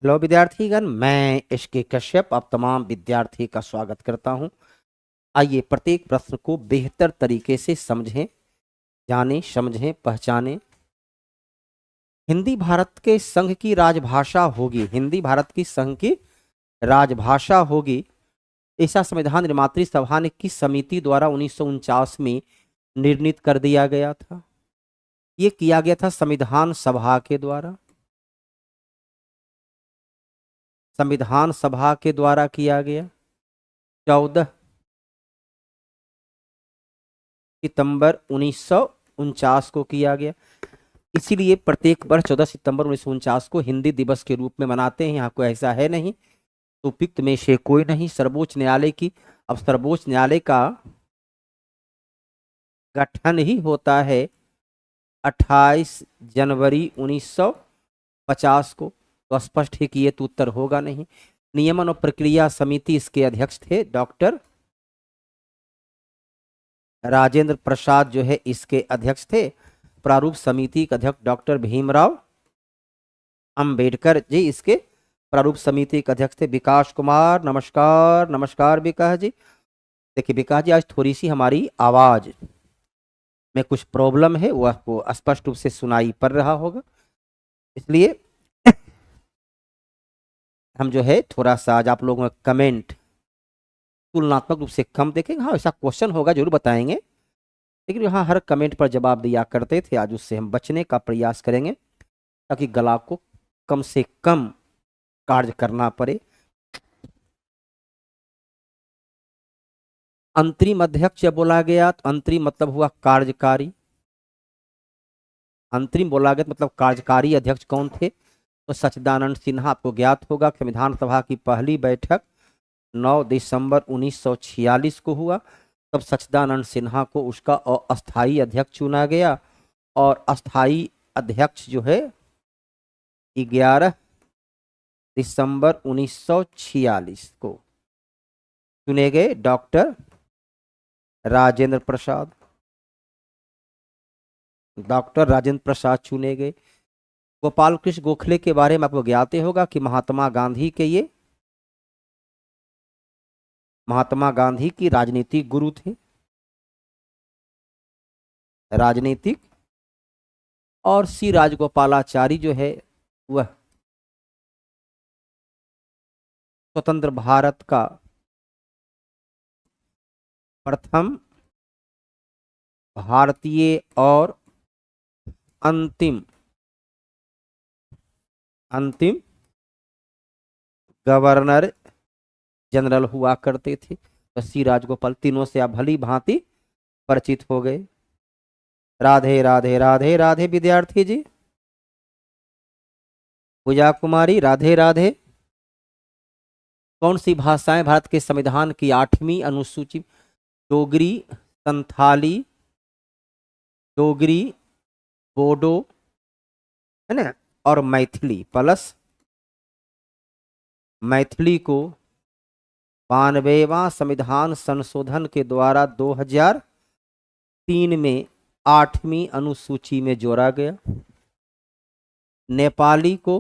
Hello विद्यार्थीगण, मैं SK Kashyap आप तमाम विद्यार्थी का स्वागत करता हूं। आइए प्रत्येक प्रश्न को बेहतर तरीके से समझें, जानें, समझें, पहचानें। हिंदी भारत के संघ की राजभाषा होगी। हिंदी भारत की संघ की राजभाषा होगी। ऐसा संविधान निर्मात्री सभा ने किस समिति द्वारा 1949 में निर्णीत कर दिया गया था? ये किया गया था संविधान सभा के द्वारा। संविधान सभा के द्वारा किया गया। 14 सितंबर 1949 को किया गया। इसीलिए प्रत्येक वर्ष 14 सितंबर 1949 को हिंदी दिवस के रूप में मनाते हैं। यहाँ कोई ऐसा है नहीं, तो उपयुक्त में से कोई नहीं। सर्वोच्च न्यायालय की, अब सर्वोच्च न्यायालय का गठन ही होता है 28 जनवरी 1950 को। तो स्पष्ट है कि ये तो उत्तर होगा नहीं। नियमन और प्रक्रिया समिति, इसके अध्यक्ष थे डॉक्टर राजेंद्र प्रसाद, जो है इसके अध्यक्ष थे। प्रारूप समिति के अध्यक्ष डॉक्टर भीमराव अंबेडकर जी इसके प्रारूप समिति के अध्यक्ष थे। विकास कुमार, नमस्कार। नमस्कार विकास जी। देखिए विकास जी, आज थोड़ी सी हमारी आवाज में कुछ प्रॉब्लम है, वो आपको स्पष्ट रूप से सुनाई पड़ रहा होगा, इसलिए हम जो है थोड़ा सा आज आप लोगों का कमेंट तुलनात्मक रूप से कम देखेंगे। हाँ, ऐसा क्वेश्चन होगा जरूर बताएंगे, लेकिन यहाँ हर कमेंट पर जवाब दिया करते थे, आज उससे हम बचने का प्रयास करेंगे ताकि गला को कम से कम कार्य करना पड़े। अंतरिम अध्यक्ष जब बोला गया तो अंतरिम मतलब हुआ कार्यकारी। अंतरिम बोला गया तो मतलब कार्यकारी अध्यक्ष कौन थे? तो सच्चिदानंद सिन्हा। आपको ज्ञात होगा संविधान सभा की पहली बैठक 9 दिसंबर 1946 को हुआ। तब सच्चिदानंद सिन्हा को उसका अस्थाई अध्यक्ष चुना गया, और अस्थाई अध्यक्ष जो है 11 दिसंबर 1946 को चुने गए डॉक्टर राजेंद्र प्रसाद। डॉक्टर राजेंद्र प्रसाद चुने गए। गोपाल कृष्ण गोखले के बारे में आपको ज्ञात होगा कि महात्मा गांधी के ये महात्मा गांधी की राजनीतिक गुरु थे, राजनीतिक। और सी राजगोपालाचारी जो है वह स्वतंत्र भारत का प्रथम भारतीय और अंतिम अंतिम गवर्नर जनरल हुआ करते थे। तो सी राजगोपाल, तीनों से आप भली भांति परिचित हो गए। राधे राधे राधे राधे विद्यार्थी जी। पूजा कुमारी, राधे राधे। कौन सी भाषाएं भारत के संविधान की 8वीं अनुसूची? डोगरी, संथाली, डोगरी, बोडो, है ना, और मैथिली प्लस मैथिली को 92वां संविधान संशोधन के द्वारा 2003 में 8वीं अनुसूची में जोड़ा गया। नेपाली को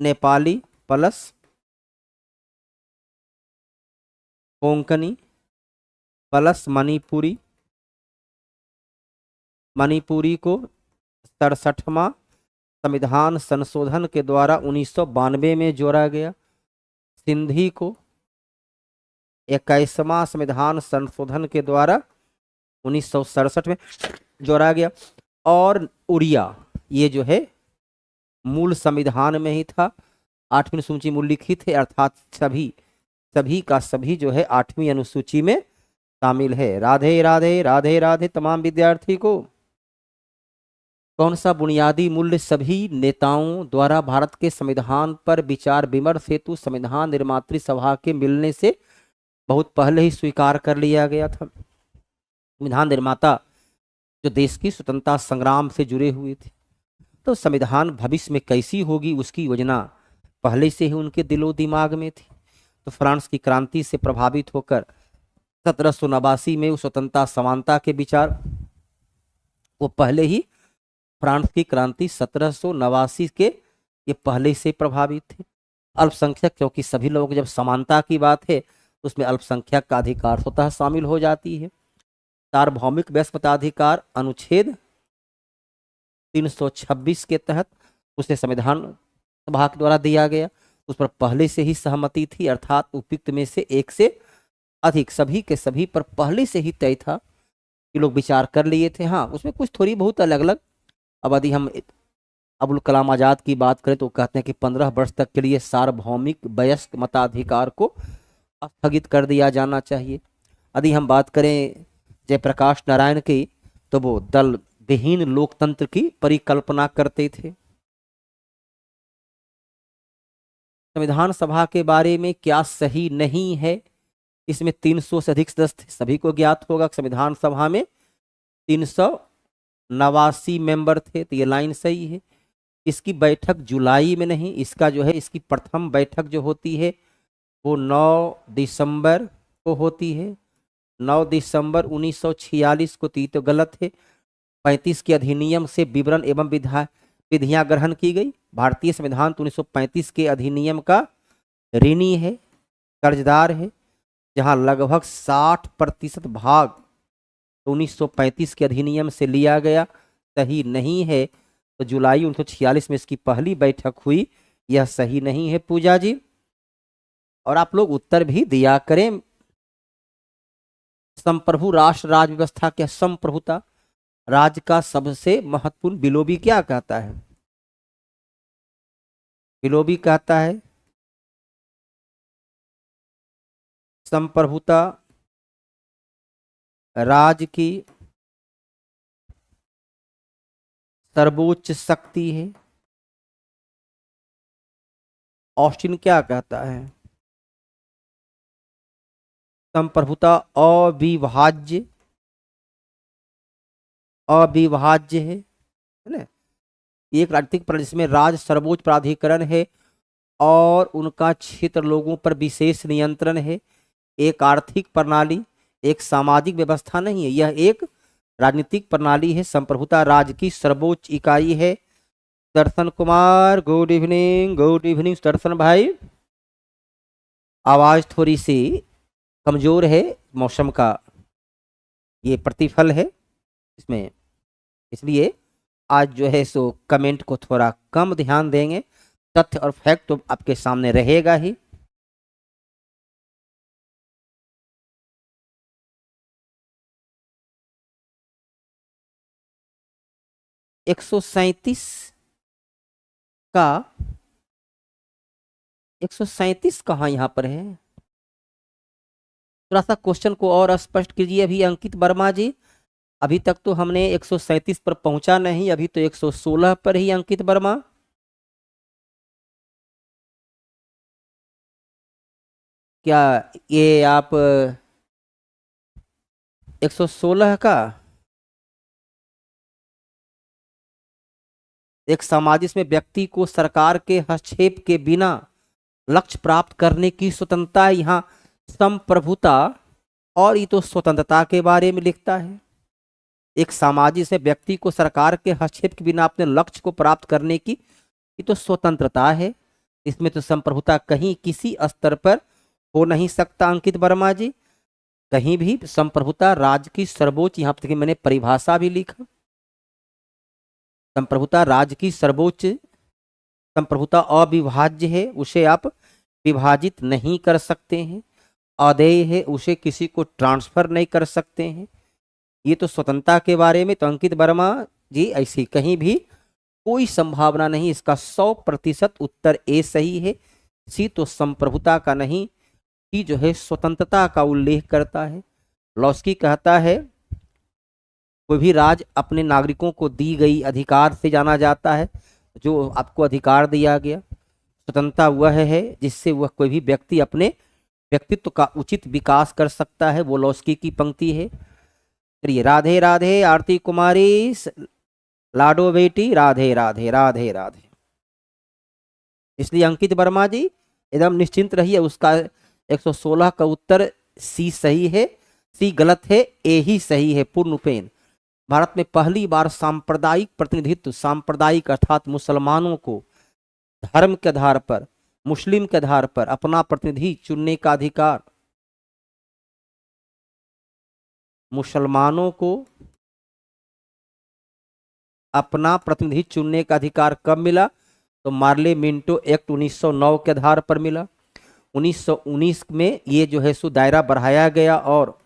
नेपाली प्लस कोंकणी प्लस मणिपुरी, मणिपुरी को 67वां संविधान संशोधन के द्वारा 1992 में जोड़ा गया। सिंधी को 21वां संविधान संशोधन के द्वारा 1967 में जोड़ा गया। और उड़िया, ये जो है मूल संविधान में ही था, 8वीं अनुसूची में उल्लिखित है, अर्थात सभी सभी का सभी जो है 8वीं अनुसूची में शामिल है। राधे राधे राधे राधे तमाम विद्यार्थी को। कौन सा बुनियादी मूल्य सभी नेताओं द्वारा भारत के संविधान पर विचार विमर्श हेतु संविधान निर्मात्री सभा के मिलने से बहुत पहले ही स्वीकार कर लिया गया था? संविधान निर्माता जो देश की स्वतंत्रता संग्राम से जुड़े हुए थे, तो संविधान भविष्य में कैसी होगी उसकी योजना पहले से ही उनके दिलो दिमाग में थी। तो फ्रांस की क्रांति से प्रभावित होकर 1789 में स्वतंत्रता समानता के विचार वो पहले ही फ्रांस की क्रांति 1789 के ये पहले से प्रभावित थे। अल्पसंख्यक, क्योंकि सभी लोग, जब समानता की बात है तो उसमें अल्पसंख्यक का अधिकार स्वतः शामिल हो जाती है। सार्वभौमिक वयस्क मताधिकार अनुच्छेद 326 के तहत उसे संविधान सभा के द्वारा दिया गया। उस पर पहले से ही सहमति थी, अर्थात उपयुक्त में से एक से अधिक सभी के सभी पर पहले से ही तय था कि लोग विचार कर लिए थे। हाँ, उसमें कुछ थोड़ी बहुत अलग अलग। अब यदि हम अबुल कलाम आज़ाद की बात करें तो कहते हैं कि 15 वर्ष तक के लिए सार्वभौमिक वयस्क मताधिकार को स्थगित कर दिया जाना चाहिए। यदि हम बात करें जयप्रकाश नारायण की, तो वो दल विहीन लोकतंत्र की परिकल्पना करते थे। संविधान सभा के बारे में क्या सही नहीं है, इसमें 300 से अधिक सदस्य थे। सभी को ज्ञात होगा संविधान सभा में 389 मेंबर थे, तो ये लाइन सही है। इसकी बैठक जुलाई में नहीं, इसका जो है इसकी प्रथम बैठक जो होती है वो 9 दिसंबर को होती है। 9 दिसंबर 1946 को थी, तो गलत है। 35 के अधिनियम से विवरण एवं विधियां ग्रहण की गई। भारतीय संविधान तो 1935 के अधिनियम का ऋणी है, कर्जदार है, जहां लगभग 60% भाग तो 1935 के अधिनियम से लिया गया, सही नहीं है। तो जुलाई 1946 में इसकी पहली बैठक हुई, यह सही नहीं है पूजा जी। और आप लोग उत्तर भी दिया करें। संप्रभु राष्ट्र राज व्यवस्था क्या संप्रभुता राज्य का सबसे महत्वपूर्ण बिलोबी क्या कहता है? बिलोबी कहता है संप्रभुता राज्य की सर्वोच्च शक्ति है। ऑस्टिन क्या कहता है? संप्रभुता अविभाज्य है ना। एक राजनीतिक प्रणाली जिसमें राज्य सर्वोच्च प्राधिकरण है और उनका क्षेत्र लोगों पर विशेष नियंत्रण है। एक आर्थिक प्रणाली, एक सामाजिक व्यवस्था नहीं है, यह एक राजनीतिक प्रणाली है। संप्रभुता राज्य की सर्वोच्च इकाई है। Darshan Kumar, good evening. Good evening Darshan भाई। आवाज थोड़ी सी कमजोर है, मौसम का ये प्रतिफल है इसमें, इसलिए आज जो है सो कमेंट को थोड़ा कम ध्यान देंगे। तथ्य और फैक्ट तो आपके सामने रहेगा ही। एक 137 का 137 कहाँ यहाँ पर है? थोड़ा सा क्वेश्चन को और स्पष्ट कीजिए अभी अंकित वर्मा जी। अभी तक तो हमने 137 पर पहुंचा नहीं, अभी तो 116 पर ही अंकित वर्मा। क्या ये आप 116 का एक समाज जिसमें व्यक्ति को सरकार के हस्तक्षेप के बिना लक्ष्य प्राप्त करने की स्वतंत्रता, यहाँ संप्रभुता, और ये तो स्वतंत्रता के बारे में लिखता है। एक सामाजिक से व्यक्ति को सरकार के हस्तक्षेप के बिना अपने लक्ष्य को प्राप्त करने की, ये तो स्वतंत्रता है। इसमें तो संप्रभुता कहीं किसी स्तर पर हो नहीं सकता अंकित वर्मा जी, कहीं भी। संप्रभुता राज्य की सर्वोच्च, यहाँ तक मैंने परिभाषा भी लिखा, संप्रभुता राज्य की सर्वोच्च, संप्रभुता अविभाज्य है, उसे आप विभाजित नहीं कर सकते हैं। अदेय है, उसे किसी को ट्रांसफर नहीं कर सकते हैं। ये तो स्वतंत्रता के बारे में। तो अंकित वर्मा जी ऐसी कहीं भी कोई संभावना नहीं। इसका 100% उत्तर ए सही है। सी तो संप्रभुता का नहीं, सी जो है स्वतंत्रता का उल्लेख करता है। लॉस्की कहता है कोई भी राज्य अपने नागरिकों को दी गई अधिकार से जाना जाता है। जो आपको अधिकार दिया गया, स्वतंत्रता वह है जिससे वह कोई भी व्यक्ति अपने व्यक्तित्व का उचित विकास कर सकता है। वो लॉस्की की पंक्ति है। चलिए, राधे राधे आरती कुमारी, लाडो बेटी, राधे राधे राधे राधे। इसलिए अंकित वर्मा जी एकदम निश्चिंत रहिए, उसका 116 का उत्तर सी सही है। सी गलत है, ए ही सही है पूर्णपेन। भारत में पहली बार सांप्रदायिक प्रतिनिधित्व, सांप्रदायिक अर्थात मुसलमानों को धर्म के आधार पर, मुस्लिम के आधार पर अपना प्रतिनिधि चुनने का अधिकार। मुसलमानों को अपना प्रतिनिधि चुनने का अधिकार कब मिला? तो मार्ले मिंटो एक्ट 1909 के आधार पर मिला। 1919 में ये जो है सो दायरा बढ़ाया गया और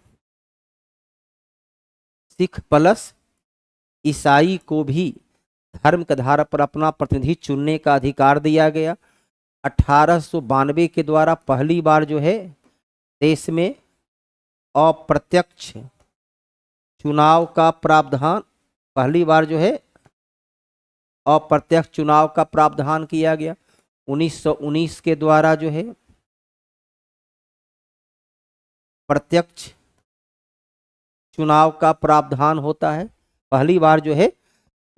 सिख प्लस ईसाई को भी धर्म के आधार पर अपना प्रतिनिधि चुनने का अधिकार दिया गया। 1892 के द्वारा पहली बार जो है देश में अप्रत्यक्ष चुनाव का प्रावधान, पहली बार जो है अप्रत्यक्ष चुनाव का प्रावधान किया गया। 1919 के द्वारा जो है प्रत्यक्ष चुनाव का प्रावधान होता है। पहली बार जो है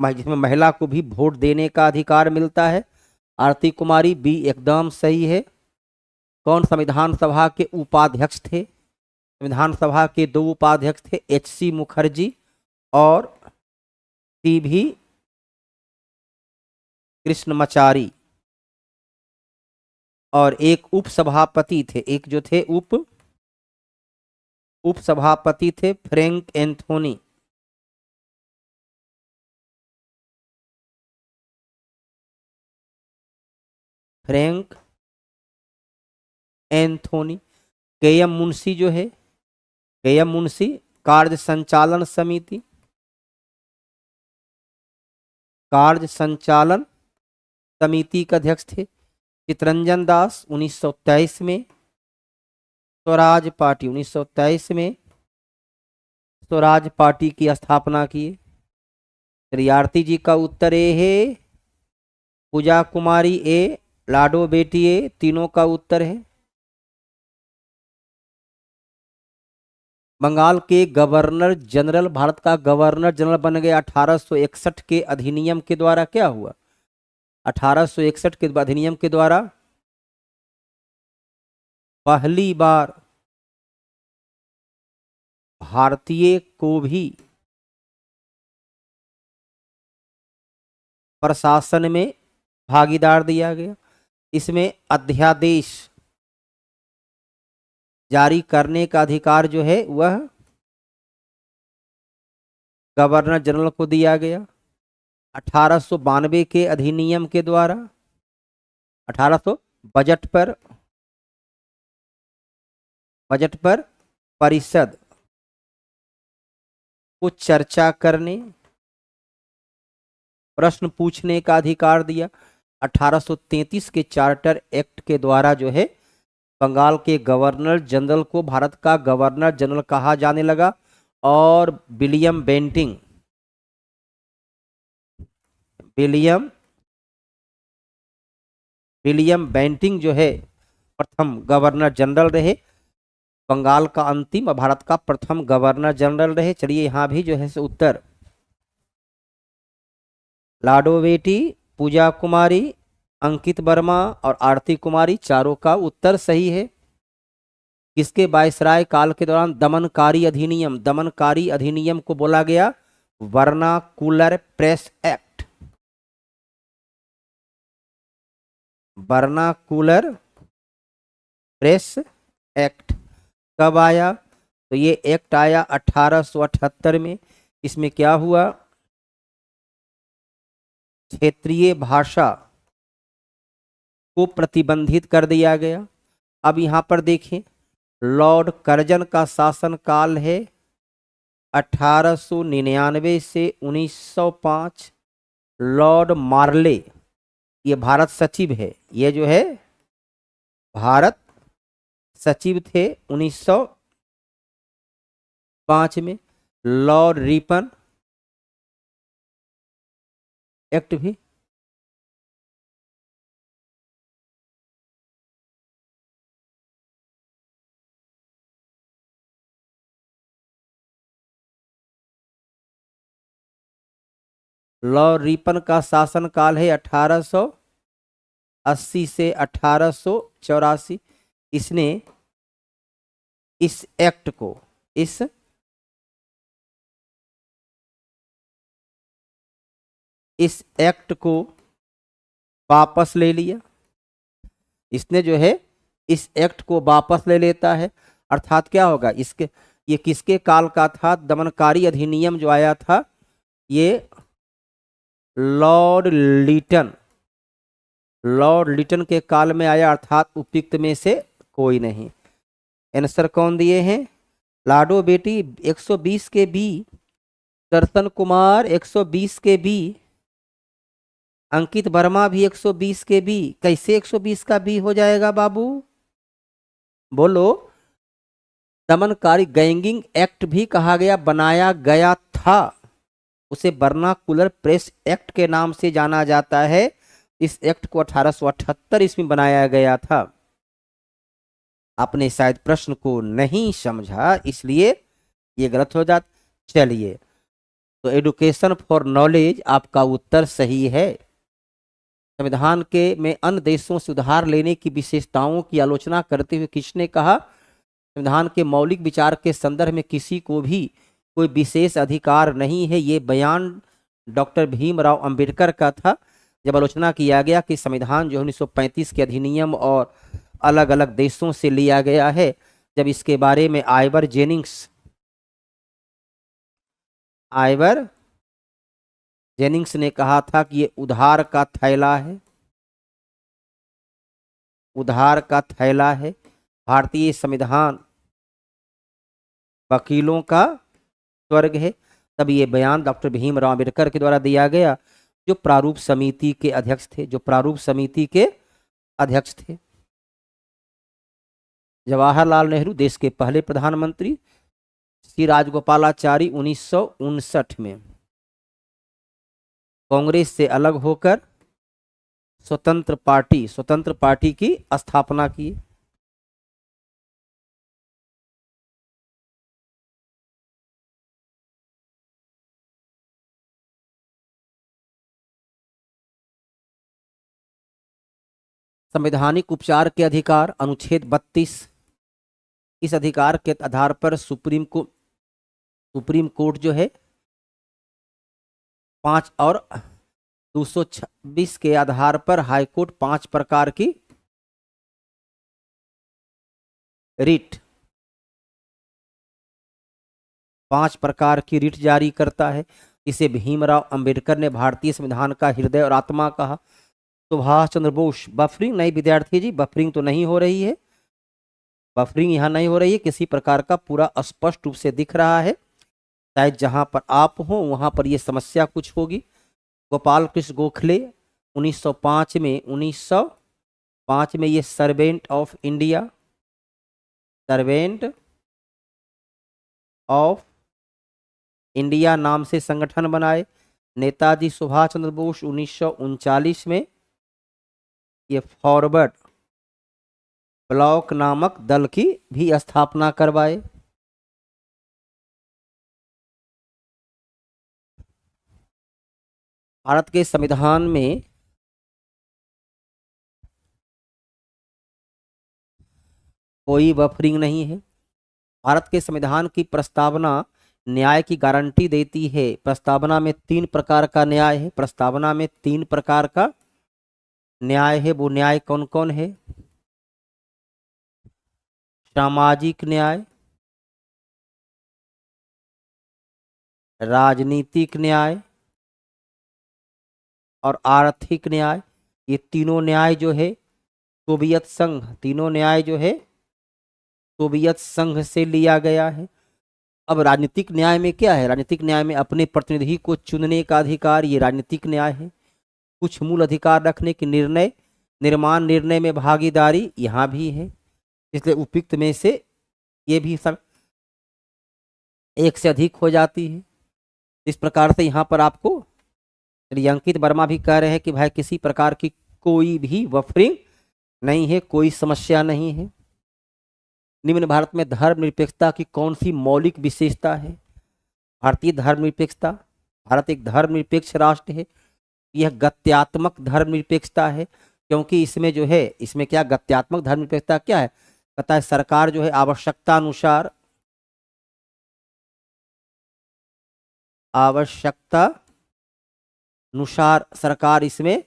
जिसमें महिला को भी वोट देने का अधिकार मिलता है। आरती कुमारी बी एकदम सही है। कौन संविधान सभा के उपाध्यक्ष थे? संविधान सभा के 2 उपाध्यक्ष थे, एच.सी. मुखर्जी और टी.भी. कृष्णमाचारी, और एक उपसभापति थे, एक जो थे उपसभापति थे Frank Anthony. Frank Anthony. KM. Munshi जो है, के.एम. मुंशी कार्य संचालन समिति, कार्य संचालन समिति के अध्यक्ष थे। चितरंजन दास 1923 में, स्वराज पार्टी 1923 में स्वराज पार्टी की स्थापना किए। आरती जी का उत्तर ए है, पूजा कुमारी ए, लाडो बेटी ए, तीनों का उत्तर है। बंगाल के गवर्नर जनरल, भारत का गवर्नर जनरल बन गए 1861 के अधिनियम के द्वारा। क्या हुआ? 1861 के अधिनियम के द्वारा पहली बार भारतीय को भी प्रशासन में भागीदार दिया गया। इसमें अध्यादेश जारी करने का अधिकार जो है वह गवर्नर जनरल को दिया गया। 1892 के अधिनियम के द्वारा 1800 बजट पर परिषद को चर्चा करने, प्रश्न पूछने का अधिकार दिया। 1833 के चार्टर एक्ट के द्वारा जो है बंगाल के गवर्नर जनरल को भारत का गवर्नर जनरल कहा जाने लगा और विलियम बेंटिंग जो है प्रथम गवर्नर जनरल रहे। बंगाल का अंतिम और भारत का प्रथम गवर्नर जनरल रहे। चलिए यहां भी जो है उत्तर लाडो बेटी, पूजा कुमारी, अंकित वर्मा और आरती कुमारी, चारों का उत्तर सही है। किसके वायसराय काल के दौरान दमनकारी अधिनियम को बोला गया vernacular press act? Vernacular press act कब आया? तो ये एक्ट आया 1878 में। इसमें क्या हुआ? क्षेत्रीय भाषा को प्रतिबंधित कर दिया गया। अब यहां पर देखें, लॉर्ड कर्जन का शासन काल है 1899 से 1905। लॉर्ड मार्ले ये भारत सचिव है, ये जो है भारत सचिव थे 1905 में। लॉर्ड रिपन एक्ट भी लॉर्ड रिपन का शासनकाल है 1880 से 1884। इसने इस एक्ट को इस एक्ट को वापस ले लिया। इसने जो है इस एक्ट को वापस ले लेता है। अर्थात क्या होगा, इसके ये किसके काल का था? दमनकारी अधिनियम जो आया था ये लॉर्ड लिटन, लॉर्ड लिटन के काल में आया, अर्थात उपयुक्त में से कोई नहीं। आंसर कौन दिए हैं? लाडो बेटी 120 के बी, दर्शन कुमार 120 के बी, अंकित वर्मा भी 120 के बी। कैसे 120 का बी हो जाएगा बाबू? बोलो। दमनकारी गैंगिंग एक्ट भी कहा गया, बनाया गया था, उसे वर्नाकुलर प्रेस एक्ट के नाम से जाना जाता है। इस एक्ट को 1878 ईस्वी में बनाया गया था। आपने शायद प्रश्न को नहीं समझा, इसलिए ये गलत हो जाता। चलिए, तो एडुकेशन फॉर नॉलेज आपका उत्तर सही है। संविधान के में अन्य देशों से उधार लेने की विशेषताओं की आलोचना करते हुए किसने कहा? संविधान के मौलिक विचार के संदर्भ में किसी को भी कोई विशेष अधिकार नहीं है। ये बयान डॉक्टर भीमराव अंबेडकर का था, जब आलोचना किया गया कि संविधान जो 1935 के अधिनियम और अलग अलग देशों से लिया गया है। जब इसके बारे में आइवर जेनिंग्स ने कहा था कि ये उधार का थैला है, उधार का थैला है। भारतीय संविधान वकीलों का स्वर्ग है। तब ये बयान डॉक्टर भीमराव अंबेडकर के द्वारा दिया गया, जो प्रारूप समिति के अध्यक्ष थे, जो प्रारूप समिति के अध्यक्ष थे। जवाहरलाल नेहरू देश के पहले प्रधानमंत्री। श्री राजगोपालाचारी 1959 में कांग्रेस से अलग होकर स्वतंत्र पार्टी की स्थापना की। संवैधानिक उपचार के अधिकार, अनुच्छेद 32। इस अधिकार के आधार पर सुप्रीम कोर्ट जो है 5 और 226 के आधार पर हाईकोर्ट 5 प्रकार की रिट 5 प्रकार की रिट जारी करता है। इसे भीमराव अंबेडकर ने भारतीय संविधान का हृदय और आत्मा कहा। सुभाष चंद्र बोस, बफरिंग नहीं विद्यार्थी जी, बफरिंग तो नहीं हो रही है, बफरिंग यहाँ नहीं हो रही है, किसी प्रकार का पूरा स्पष्ट रूप से दिख रहा है। शायद जहां पर आप हो वहां पर यह समस्या कुछ होगी। गोपाल कृष्ण गोखले 1905 में ये सर्वेंट ऑफ इंडिया नाम से संगठन बनाए। नेताजी सुभाष चंद्र बोस 1939 में ये फॉरवर्ड ब्लॉक नामक दल की भी स्थापना करवाए। भारत के संविधान में कोई बफरिंग नहीं है। भारत के संविधान की प्रस्तावना न्याय की गारंटी देती है। प्रस्तावना में 3 प्रकार का न्याय है। प्रस्तावना में 3 प्रकार का न्याय है। वो न्याय कौन कौन है? सामाजिक न्याय, राजनीतिक न्याय और आर्थिक न्याय। ये तीनों न्याय जो है सोवियत संघ से लिया गया है। अब राजनीतिक न्याय में क्या है? राजनीतिक न्याय में अपने प्रतिनिधि को चुनने का अधिकार, ये राजनीतिक न्याय है। कुछ मूल अधिकार रखने की निर्णय में भागीदारी यहाँ भी है। इसलिए उपयुक्त में से ये भी सब एक से अधिक हो जाती है। इस प्रकार से यहाँ पर आपको अंकित वर्मा भी कह रहे हैं कि भाई किसी प्रकार की कोई भी बफरिंग नहीं है, कोई समस्या नहीं है। निम्न भारत में धर्मनिरपेक्षता की कौन सी मौलिक विशेषता है? भारतीय धर्मनिरपेक्षता, भारत एक धर्मनिरपेक्ष राष्ट्र है। यह गत्यात्मक धर्मनिरपेक्षता है, क्योंकि इसमें जो है, इसमें क्या गत्यात्मक धर्मनिरपेक्षता क्या है? कहता है सरकार जो है आवश्यकता अनुसार सरकार इसमें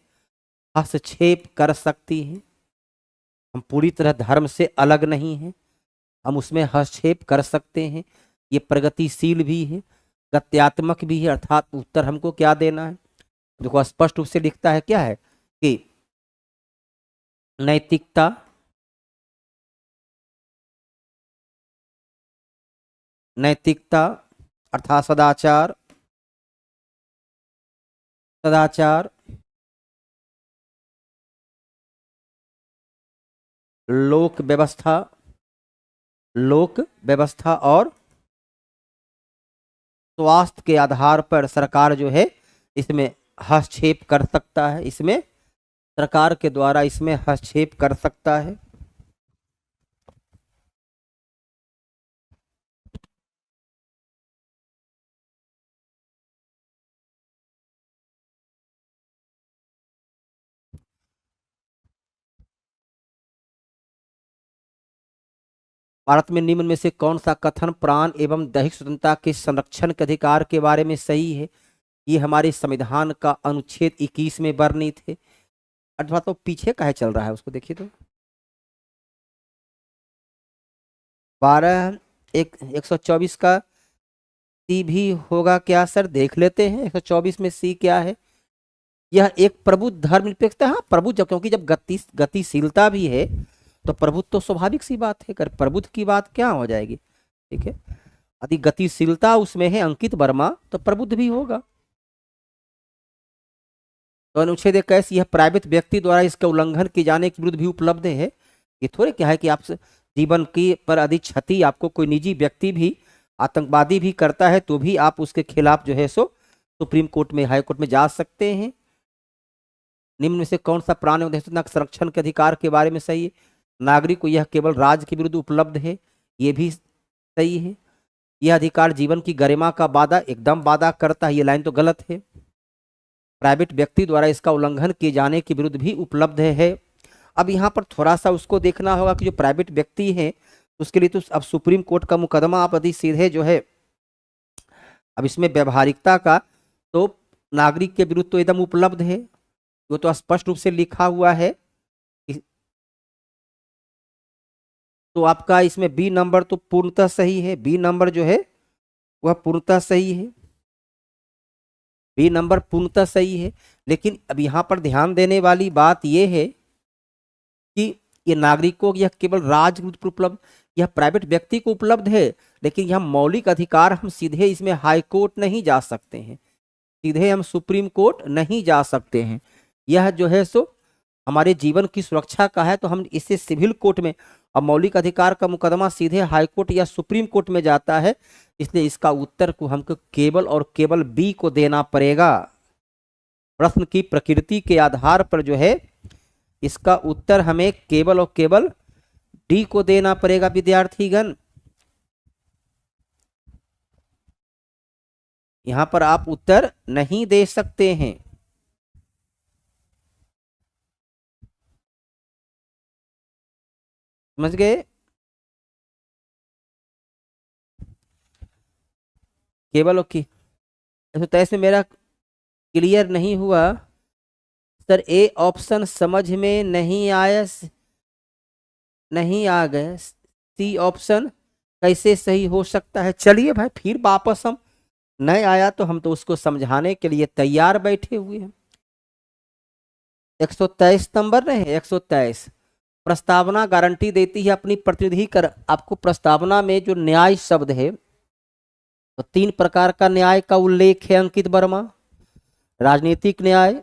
हस्तक्षेप कर सकती है। हम पूरी तरह धर्म से अलग नहीं हैं, हम उसमें हस्तक्षेप कर सकते हैं। ये प्रगतिशील भी है, गत्यात्मक भी है। अर्थात उत्तर हमको क्या देना है, देखो स्पष्ट रूप से लिखता है क्या है कि नैतिकता, नैतिकता अर्थात सदाचार, सदाचार, लोक व्यवस्था, लोक व्यवस्था और स्वास्थ्य के आधार पर सरकार जो है इसमें हस्तक्षेप कर सकता है, इसमें सरकार के द्वारा इसमें हस्तक्षेप कर सकता है। भारत में निम्न में से कौन सा कथन प्राण एवं दैहिक स्वतंत्रता के संरक्षण के अधिकार के बारे में सही है? ये हमारे संविधान का अनुच्छेद 21 में वर्णित है। अथवा तो पीछे काहे चल रहा है उसको देखिए तो 124 का सी भी होगा क्या सर, देख लेते हैं 124 में सी क्या है। यह एक प्रबुद्ध धर्मनिरपेक्षता, हाँ प्रबुद्ध, क्योंकि जब गतिशीलता भी है तो प्रबुद्ध तो स्वाभाविक सी बात है, कर प्रबुद्ध की बात क्या हो जाएगी, ठीक है। यदि गतिशीलता उसमें है अंकित वर्मा तो प्रबुद्ध भी होगा। तो अनुच्छेद 21 यह प्राइवेट व्यक्ति द्वारा इसके उल्लंघन किए जाने के विरुद्ध भी उपलब्ध है। ये थोड़े क्या है कि आप जीवन की पर अधिक क्षति आपको कोई निजी व्यक्ति भी आतंकवादी भी करता है तो भी आप उसके खिलाफ जो है सो सुप्रीम कोर्ट में, हाई कोर्ट में जा सकते हैं। निम्न में से कौन सा प्राण एवं देशना संरक्षण के अधिकार के बारे में सही है? नागरिक को यह केवल राज्य के विरुद्ध उपलब्ध है, ये भी सही है। यह अधिकार जीवन की गरिमा का वादा एकदम वादा करता है, ये लाइन तो गलत है। प्राइवेट व्यक्ति द्वारा इसका उल्लंघन किए जाने के विरुद्ध भी उपलब्ध है। अब यहाँ पर थोड़ा सा उसको देखना होगा कि जो प्राइवेट व्यक्ति है उसके लिए तो अब सुप्रीम कोर्ट का मुकदमा आप यदि सीधे जो है, अब इसमें व्यवहारिकता का तो नागरिक के विरुद्ध तो एकदम उपलब्ध है, वो तो स्पष्ट रूप से लिखा हुआ है। तो आपका इसमें बी नंबर तो पूर्णतः सही है, बी नंबर जो है वह पूर्णतः सही है, बी नंबर पूर्णतः सही है। लेकिन अब यहाँ पर ध्यान देने वाली बात यह है कि ये नागरिकों यह केवल राज्य पर उपलब्ध, यह प्राइवेट व्यक्ति को उपलब्ध है, लेकिन यह मौलिक अधिकार हम सीधे इसमें हाई कोर्ट नहीं जा सकते हैं, सीधे हम सुप्रीम कोर्ट नहीं जा सकते हैं। यह जो है सो हमारे जीवन की सुरक्षा का है तो हम इसे सिविल कोर्ट में, अब मौलिक अधिकार का मुकदमा सीधे हाई कोर्ट या सुप्रीम कोर्ट में जाता है, इसलिए इसका उत्तर को हमको केवल और केवल बी को देना पड़ेगा। प्रश्न की प्रकृति के आधार पर जो है इसका उत्तर हमें केवल और केवल डी को देना पड़ेगा विद्यार्थीगण। यहां पर आप उत्तर नहीं दे सकते हैं। समझ गए? केवल ओके, तो इसमें मेरा क्लियर नहीं हुआ सर, ए ऑप्शन समझ में नहीं आया, नहीं आ गए, सी ऑप्शन कैसे सही हो सकता है? चलिए भाई फिर वापस हम, नहीं आया तो हम तो उसको समझाने के लिए तैयार बैठे हुए हैं। 123 नंबर नहीं है, 123 प्रस्तावना गारंटी देती है अपनी प्रतिनिधि कर। आपको प्रस्तावना में जो न्याय शब्द है तो 3 प्रकार का न्याय का उल्लेख है अंकित वर्मा, राजनीतिक न्याय,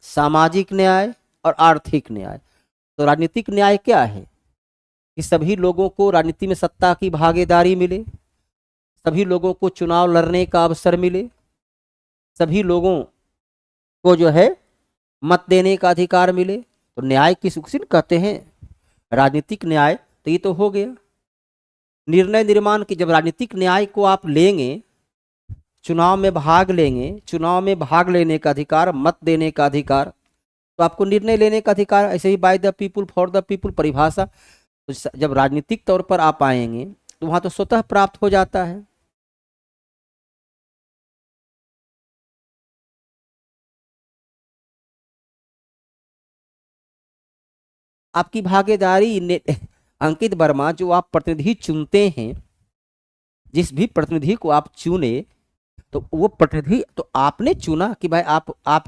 सामाजिक न्याय और आर्थिक न्याय। तो राजनीतिक न्याय क्या है कि सभी लोगों को राजनीति में सत्ता की भागीदारी मिले, सभी लोगों को चुनाव लड़ने का अवसर मिले, सभी लोगों को जो है मत देने का अधिकार मिले। तो न्याय किस कहते हैं? राजनीतिक न्याय। तो ये तो हो गया निर्णय निर्माण की, जब राजनीतिक न्याय को आप लेंगे, चुनाव में भाग लेंगे, चुनाव में भाग लेने का अधिकार, मत देने का अधिकार, तो आपको निर्णय लेने का अधिकार, ऐसे ही by the people for the people परिभाषा। तो जब राजनीतिक तौर पर आप आएंगे तो वहां तो स्वतः प्राप्त हो जाता है। आपकी भागीदारी अंकित वर्मा, जो आप प्रतिनिधि चुनते हैं, जिस भी प्रतिनिधि को आप चुने, तो वो प्रतिनिधि तो आपने चुना कि भाई आप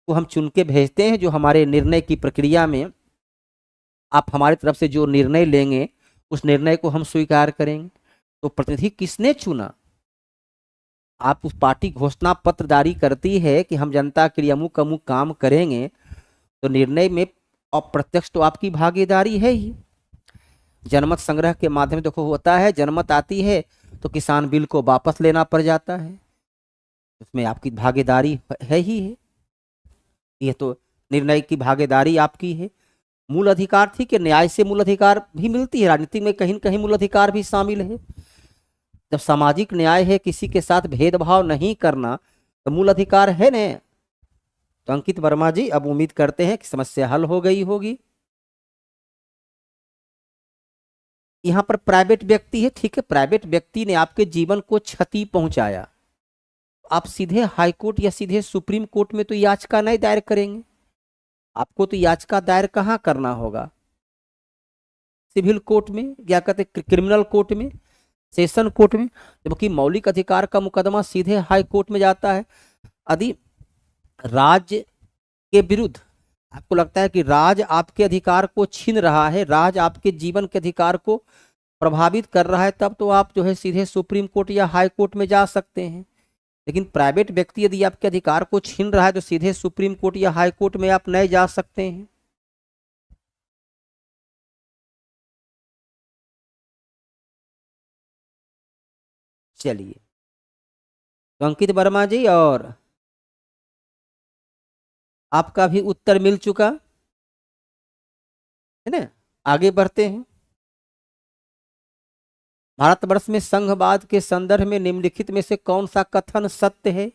को हम चुन के भेजते हैं, जो हमारे निर्णय की प्रक्रिया में आप हमारी तरफ से जो निर्णय लेंगे उस निर्णय को हम स्वीकार करेंगे। तो प्रतिनिधि किसने चुना? आप उस पार्टी घोषणा पत्र जारी करती है कि हम जनता के लिए अमुक अमुक काम करेंगे, तो निर्णय में अप्रत्यक्ष तो आपकी भागीदारी है ही। जनमत संग्रह के माध्यम से देखो होता है, जनमत आती है तो किसान बिल को वापस लेना पड़ जाता है, उसमें आपकी भागीदारी है ही है। यह तो निर्णय की भागीदारी आपकी है। मूल अधिकार थी कि न्याय से मूल अधिकार भी मिलती है, राजनीति में कहीं न कहीं मूल अधिकार भी शामिल है। जब सामाजिक न्याय है, किसी के साथ भेदभाव नहीं करना, तो मूल अधिकार है न। तो अंकित वर्मा जी, अब उम्मीद करते हैं कि समस्या हल हो गई होगी। यहां पर प्राइवेट व्यक्ति है, ठीक है, प्राइवेट व्यक्ति ने आपके जीवन को क्षति पहुंचाया, आप सीधे हाईकोर्ट या सीधे सुप्रीम कोर्ट में तो याचिका नहीं दायर करेंगे। आपको तो याचिका दायर कहाँ करना होगा? सिविल कोर्ट में, क्या कहते क्रिमिनल कोर्ट में, सेशन कोर्ट में, जबकि मौलिक अधिकार का मुकदमा सीधे हाई कोर्ट में जाता है। यदि राज्य के विरुद्ध आपको लगता है कि राज आपके अधिकार को छीन रहा है, राज आपके जीवन के अधिकार को प्रभावित कर रहा है, तब तो आप जो है सीधे सुप्रीम कोर्ट या हाई कोर्ट में जा सकते हैं। लेकिन प्राइवेट व्यक्ति यदि आपके अधिकार को छीन रहा है तो सीधे सुप्रीम कोर्ट या हाई कोर्ट में आप नहीं जा सकते हैं। चलिए, तो अंकित वर्मा जी, और आपका भी उत्तर मिल चुका है ना। आगे बढ़ते हैं। भारतवर्ष में संघवाद के संदर्भ में निम्नलिखित में से कौन सा कथन सत्य है?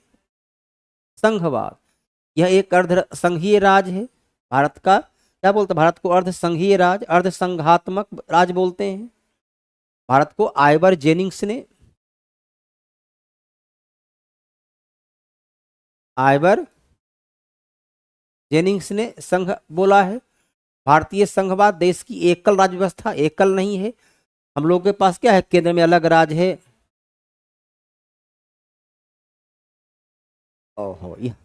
संघवाद यह एक अर्ध संघीय राज है। भारत का क्या बोलते हैं? भारत को अर्ध संघीय राज, अर्ध संघात्मक राज बोलते हैं। भारत को आइवर जेनिंग्स ने संघ बोला है। भारतीय संघवाद देश की एकल राज्य व्यवस्था, एकल नहीं है। हम लोगों के पास क्या है? केंद्र में अलग राज्य है। ओहो, यह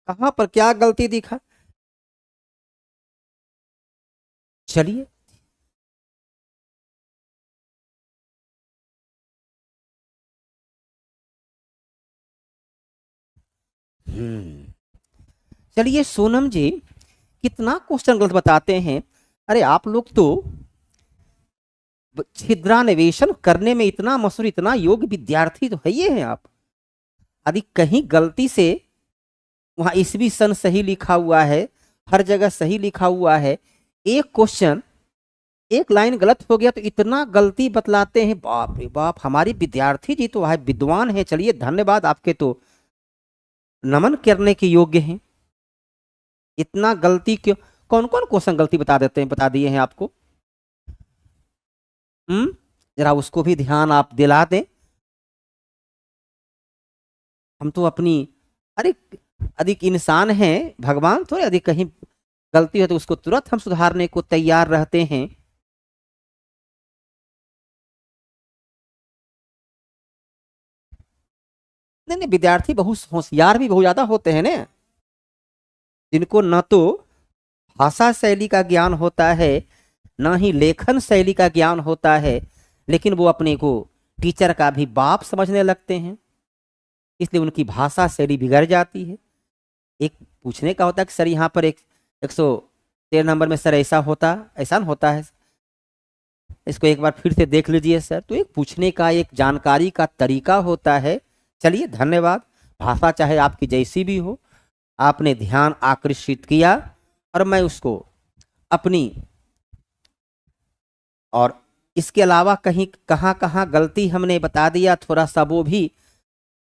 कहां पर क्या गलती दिखा? चलिए, चलिए सोनम जी, कितना क्वेश्चन गलत बताते हैं। अरे आप लोग तो छिद्रान्वेषण करने में इतना मशहूर, इतना योग्य विद्यार्थी तो है ये हैं आप। यदि कहीं गलती से वहां ईस्वी सन सही लिखा हुआ है, हर जगह सही लिखा हुआ है, एक क्वेश्चन एक लाइन गलत हो गया तो इतना गलती बतलाते हैं। बाप रे बाप, हमारी विद्यार्थी जी तो है विद्वान है। चलिए धन्यवाद, आपके तो नमन करने के योग्य हैं। इतना गलती क्यों? कौन कौन क्वेश्चन गलती बता देते हैं, बता दिए हैं आपको? जरा उसको भी ध्यान आप दिला दें। हम तो अपनी, अरे अधिक इंसान हैं, भगवान थोड़े। अधिक कहीं गलती हो तो उसको तुरंत हम सुधारने को तैयार रहते हैं। नहीं नहीं, विद्यार्थी बहुत होशियार भी बहुत ज्यादा होते हैं ना, जिनको न तो भाषा शैली का ज्ञान होता है, न ही लेखन शैली का ज्ञान होता है, लेकिन वो अपने को टीचर का भी बाप समझने लगते हैं, इसलिए उनकी भाषा शैली बिगड़ जाती है। एक पूछने का होता है कि सर यहाँ पर 113 नंबर में सर ऐसा न होता है, इसको एक बार फिर से देख लीजिए सर। तो एक पूछने का, एक जानकारी का तरीका होता है। चलिए धन्यवाद। भाषा चाहे आपकी जैसी भी हो, आपने ध्यान आकर्षित किया और मैं उसको अपनी, और इसके अलावा कहीं कहाँ कहाँ गलती हमने बता दिया, थोड़ा सा वो भी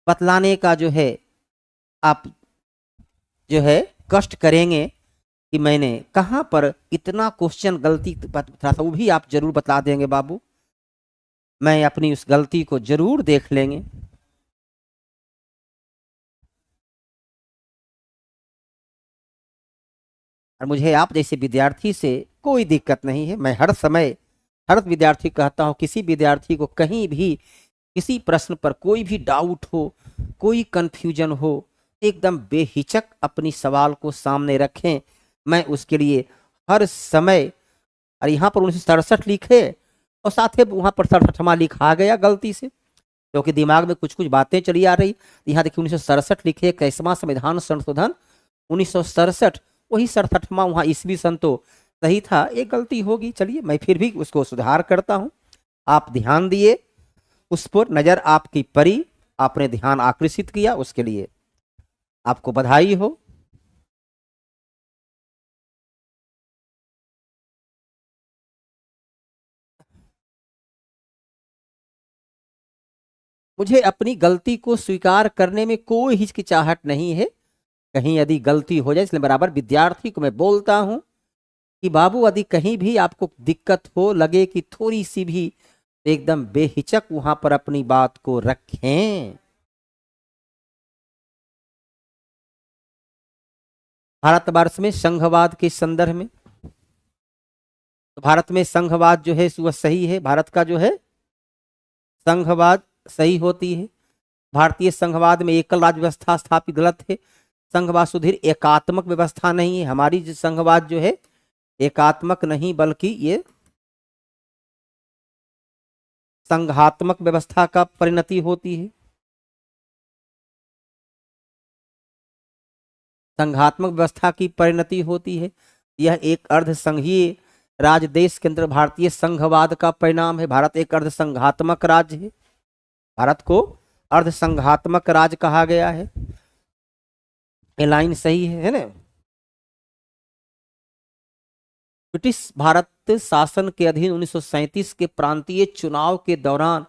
बतलाने का जो है आप जो है कष्ट करेंगे कि मैंने कहाँ पर इतना क्वेश्चन गलती था, वो भी आप जरूर बता देंगे बाबू। मैं अपनी उस गलती को जरूर देख लेंगे। और मुझे आप जैसे विद्यार्थी से कोई दिक्कत नहीं है। मैं हर समय हर विद्यार्थी को कहता हूँ, किसी विद्यार्थी को कहीं भी किसी प्रश्न पर कोई भी डाउट हो, कोई कंफ्यूजन हो, एकदम बेहिचक अपनी सवाल को सामने रखें। मैं उसके लिए हर समय, और यहाँ पर 1967 लिखे और साथ ही वहाँ पर 67वां लिखा गया गलती से, क्योंकि दिमाग में कुछ कुछ बातें चली आ रही। यहाँ देखिए 1967 लिखे, 21वां संविधान संशोधन 1967, वही 67वां वहाँ ईस्वी सन तो सही था, एक गलती होगी। चलिए मैं फिर भी उसको सुधार करता हूँ। आप ध्यान दिए, उस पर नजर आपकी पड़ी, आपने ध्यान आकर्षित किया, उसके लिए आपको बधाई हो। मुझे अपनी गलती को स्वीकार करने में कोई हिचकिचाहट नहीं है। कहीं यदि गलती हो जाए, इसलिए बराबर विद्यार्थी को मैं बोलता हूं कि बाबू यदि कहीं भी आपको दिक्कत हो, लगे कि थोड़ी सी भी, तो एकदम बेहिचक वहां पर अपनी बात को रखें। भारतवर्ष में संघवाद के संदर्भ में, तो भारत में संघवाद जो है वह सही है। भारत का जो है संघवाद सही होती है। भारतीय संघवाद में एकल राज्य व्यवस्था स्थापित गलत है। संघवाद सुधीर एकात्मक व्यवस्था नहीं है। हमारी जो संघवाद जो है एकात्मक नहीं, बल्कि ये संघात्मक व्यवस्था का परिणति होती है। संघात्मक व्यवस्था की परिणति होती है। यह एक अर्ध संघीय राज्य देश के अंदर भारतीय संघवाद का परिणाम है। भारत एक अर्ध संघात्मक राज्य है। भारत को अर्ध संघात्मक राज्य कहा गया है। ये लाइन सही है ना? ब्रिटिश भारत शासन के अधीन 1937 के प्रांतीय चुनाव के दौरान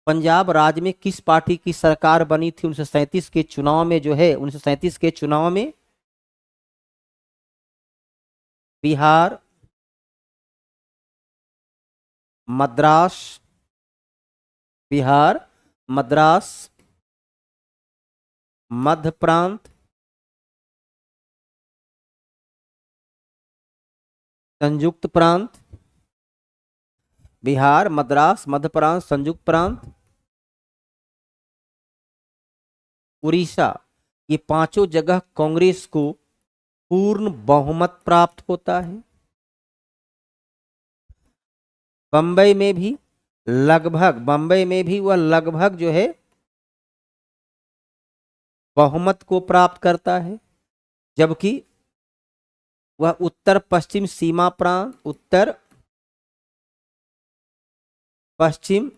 पंजाब राज्य में किस पार्टी की सरकार बनी थी? 1937 के चुनाव में जो है, 1937 के चुनाव में बिहार, मद्रास, बिहार, मद्रास, मध्य प्रांत, संयुक्त प्रांत, बिहार, मद्रास, मध्य प्रांत, संयुक्त प्रांत, उड़ीसा, ये पांचों जगह कांग्रेस को पूर्ण बहुमत प्राप्त होता है। बंबई में भी वह लगभग जो है बहुमत को प्राप्त करता है। जबकि वह उत्तर पश्चिम सीमा प्रांत, उत्तर पश्चिम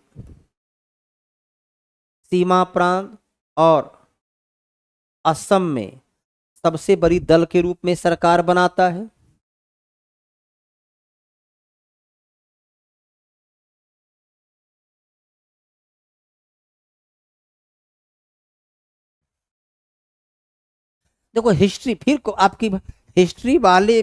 सीमा प्रांत और असम में सबसे बड़ी दल के रूप में सरकार बनाता है। देखो हिस्ट्री, फिर को आपकी हिस्ट्री वाले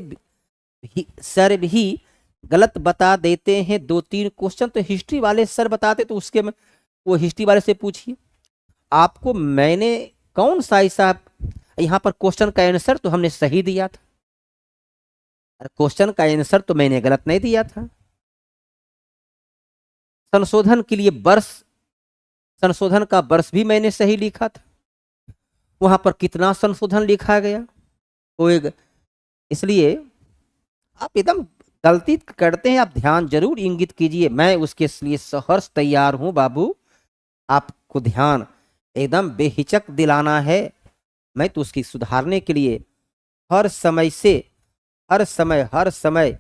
सर भी गलत बता देते हैं। दो तीन क्वेश्चन तो हिस्ट्री वाले सर बताते, तो उसके में वो हिस्ट्री वाले से पूछिए। आपको मैंने कौन सा ऐसा, यहाँ पर क्वेश्चन का आंसर तो हमने सही दिया था, क्वेश्चन का आंसर तो मैंने गलत नहीं दिया था। संशोधन के लिए वर्ष, संशोधन का वर्ष भी मैंने सही लिखा था। वहां पर कितना संशोधन लिखा गया वो एक, इसलिए आप एकदम गलती करते हैं, आप ध्यान जरूर इंगित कीजिए। मैं उसके लिए सहर्ष तैयार हूं बाबू। आपको ध्यान एकदम बेहिचक दिलाना है। मैं तो उसकी सुधारने के लिए हर समय से हर समय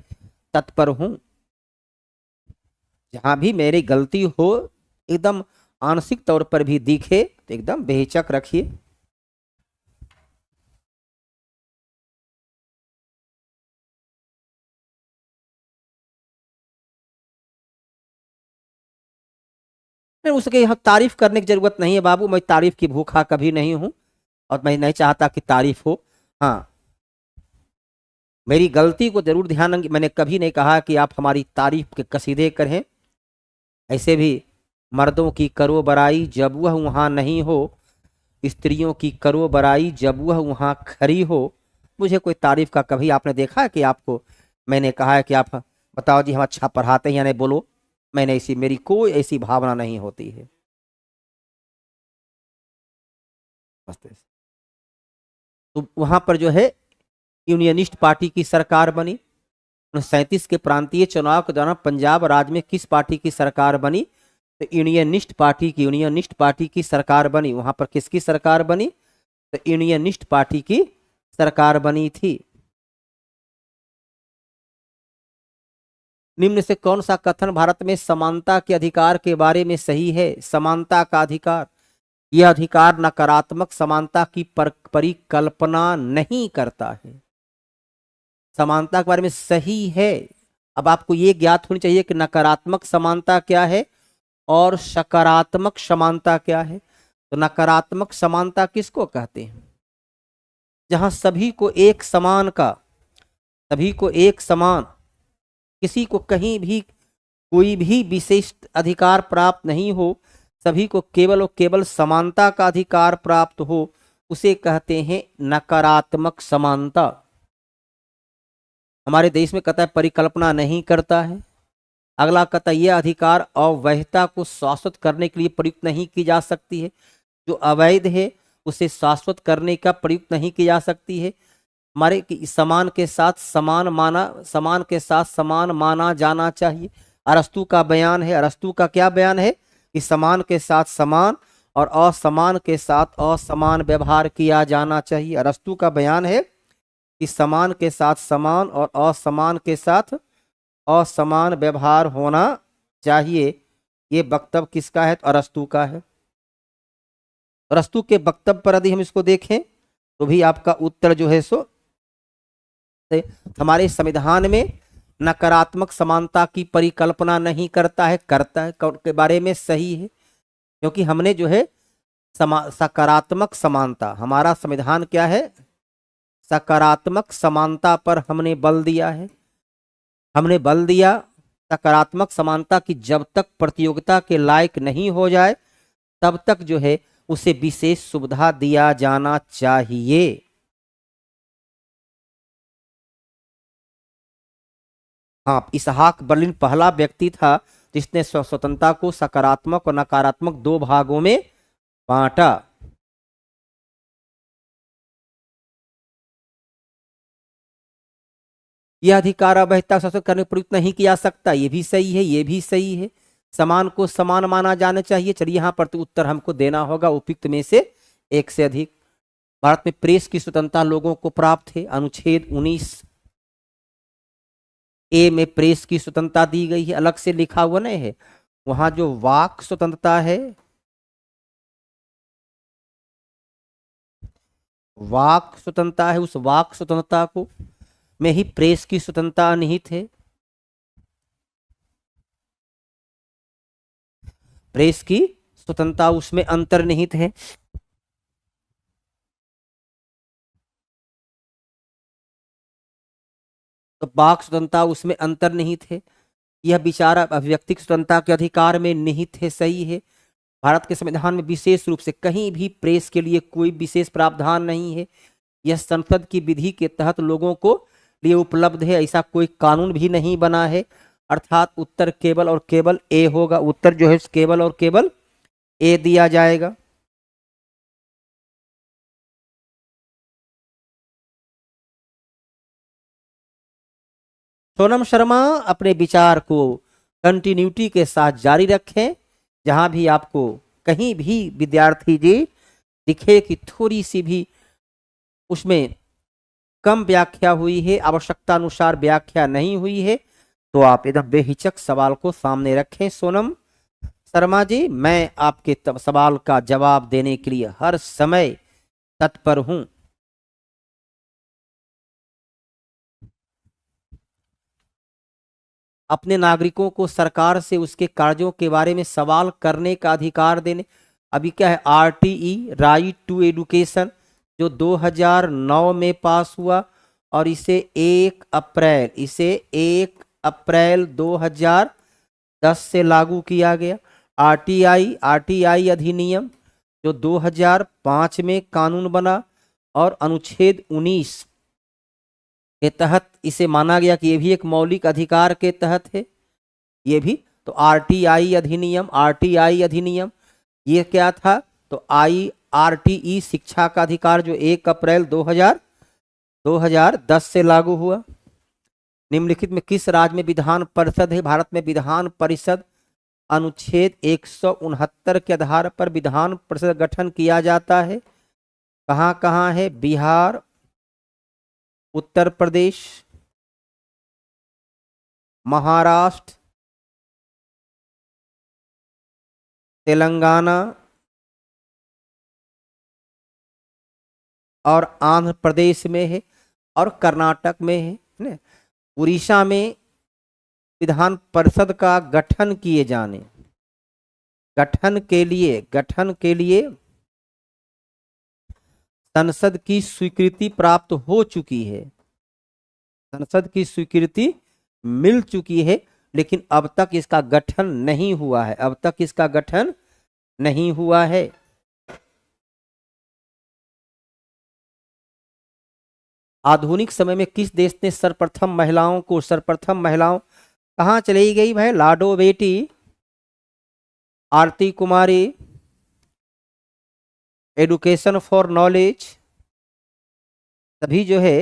तत्पर हूं। जहां भी मेरी गलती हो, एकदम आंशिक तौर पर भी दिखे, तो एकदम बेहिचक रखिए। उसके यहाँ तारीफ करने की जरूरत नहीं है बाबू। मैं तारीफ की भूखा कभी नहीं हूं। और मैं नहीं चाहता कि तारीफ हो। हाँ, मेरी गलती को जरूर ध्यान रखें, मैंने कभी नहीं कहा कि आप हमारी तारीफ के कसीदे करें। ऐसे भी मर्दों की करो बड़ाई जब वह वहां नहीं हो, स्त्रियों की करो बड़ाई जब वह वहां खड़ी हो। मुझे कोई तारीफ का कभी आपने देखा है कि आपको मैंने कहा है कि आप बताओ जी हम अच्छा पढ़ाते हैं या नहीं, बोलो। मैंने ऐसी, मेरी कोई ऐसी भावना नहीं होती है। तो वहां पर जो है यूनियनिस्ट पार्टी की सरकार बनी। 1937 के प्रांतीय चुनाव के दौरान पंजाब राज्य में किस पार्टी की सरकार बनी? तो यूनियनिस्ट पार्टी की सरकार बनी। वहां पर किसकी सरकार बनी? तो यूनियनिस्ट पार्टी की सरकार बनी थी। निम्न से कौन सा कथन भारत में समानता के अधिकार के बारे में सही है? समानता का अधिकार, यह अधिकार नकारात्मक समानता की परिकल्पना नहीं करता है। समानता के बारे में सही है। अब आपको ये ज्ञात होनी चाहिए कि नकारात्मक समानता क्या है और सकारात्मक समानता क्या है। तो नकारात्मक समानता किसको कहते हैं? जहां सभी को एक समान का, सभी को एक समान, किसी को कहीं भी कोई भी विशिष्ट अधिकार प्राप्त नहीं हो, सभी को केवल और केवल समानता का अधिकार प्राप्त हो, उसे कहते हैं नकारात्मक समानता। हमारे देश में कहता है परिकल्पना नहीं करता है। अगला कहता है यह अधिकार अवैधता को शाश्वत करने के लिए प्रयुक्त नहीं की जा सकती है। जो अवैध है उसे शाश्वत करने का प्रयुक्त नहीं की जा सकती है। हमारे समान के साथ समान माना, समान के साथ समान माना जाना चाहिए। अरस्तु का बयान है। अरस्तु का क्या बयान है? कि समान के साथ समान और असमान के साथ असमान व्यवहार किया जाना चाहिए। अरस्तु का बयान है कि समान के साथ समान और असमान के साथ असमान व्यवहार होना चाहिए। ये वक्तव्य किसका है? तो अरस्तु का है। अरस्तु के वक्तव्य पर यदि हम इसको देखें तो भी आपका उत्तर जो है सो हमारे संविधान में नकारात्मक समानता की परिकल्पना नहीं करता है, करता है के बारे में सही है। क्योंकि हमने जो है सकारात्मक समानता, हमारा संविधान क्या है? सकारात्मक समानता पर हमने बल दिया है। हमने बल दिया सकारात्मक समानता की जब तक प्रतियोगिता के लायक नहीं हो जाए तब तक जो है उसे विशेष सुविधा दिया जाना चाहिए। हाँ, इसहाक बर्लिन पहला व्यक्ति था जिसने स्वतंत्रता को सकारात्मक और नकारात्मक दो भागों में बांटा। यह अधिकार अवैधता शासन करने प्रयुक्त नहीं किया सकता। ये भी सही है, ये भी सही है। समान को समान माना जाना चाहिए। चलिए यहाँ पर तो उत्तर हमको देना होगा उपयुक्त में से एक से अधिक। भारत में प्रेस की स्वतंत्रता लोगों को प्राप्त है। अनुच्छेद 19 ए में प्रेस की स्वतंत्रता दी गई है, अलग से लिखा हुआ नहीं है। वहां जो वाक स्वतंत्रता है, वाक स्वतंत्रता है, उस वाक स्वतंत्रता को में ही प्रेस की स्वतंत्रता निहित है। प्रेस की स्वतंत्रता उसमें अंतर्निहित है। तो वाक स्वतंत्रता उसमें अंतर्निहित है। यह विचार अभिव्यक्ति स्वतंत्रता के अधिकार में निहित है, सही है। भारत के संविधान में विशेष रूप से कहीं भी प्रेस के लिए कोई विशेष प्रावधान नहीं है। यह संसद की विधि के तहत लोगों को लिए उपलब्ध है, ऐसा कोई कानून भी नहीं बना है। अर्थात उत्तर केवल और केवल ए होगा। उत्तर जो है केवल और केवल ए दिया जाएगा। सोनम शर्मा अपने विचार को कंटिन्यूटी के साथ जारी रखें। जहां भी आपको कहीं भी विद्यार्थी जी दिखे कि थोड़ी सी भी उसमें कम व्याख्या हुई है, आवश्यकता अनुसार व्याख्या नहीं हुई है, तो आप एकदम बेहिचक सवाल को सामने रखें। सोनम शर्मा जी, मैं आपके सवाल का जवाब देने के लिए हर समय तत्पर हूं। अपने नागरिकों को सरकार से उसके कार्यों के बारे में सवाल करने का अधिकार देने। अभी क्या है? आरटीई, राइट टू एजुकेशन, जो 2009 में पास हुआ और इसे 1 अप्रैल 2010 से लागू किया गया। आरटीआई अधिनियम जो 2005 में कानून बना और अनुच्छेद 19 के तहत इसे माना गया कि ये भी एक मौलिक अधिकार के तहत है। ये भी तो आरटीआई अधिनियम ये क्या था? तो आरटीई शिक्षा का अधिकार जो 1 अप्रैल 2010 से लागू हुआ। निम्नलिखित में किस राज्य में विधान परिषद है? भारत में विधान परिषद अनुच्छेद 169 के आधार पर विधान परिषद गठन किया जाता है। कहाँ कहाँ है? बिहार, उत्तर प्रदेश, महाराष्ट्र, तेलंगाना और आंध्र प्रदेश में है और कर्नाटक में है ना। उड़ीसा में विधान परिषद का गठन के लिए संसद की स्वीकृति प्राप्त हो चुकी है। संसद की स्वीकृति मिल चुकी है, लेकिन अब तक इसका गठन नहीं हुआ है। आधुनिक समय में किस देश ने सर्वप्रथम महिलाओं कहाँ चली गई भाई? लाडो बेटी, Aarti Kumari, education for knowledge, सभी जो है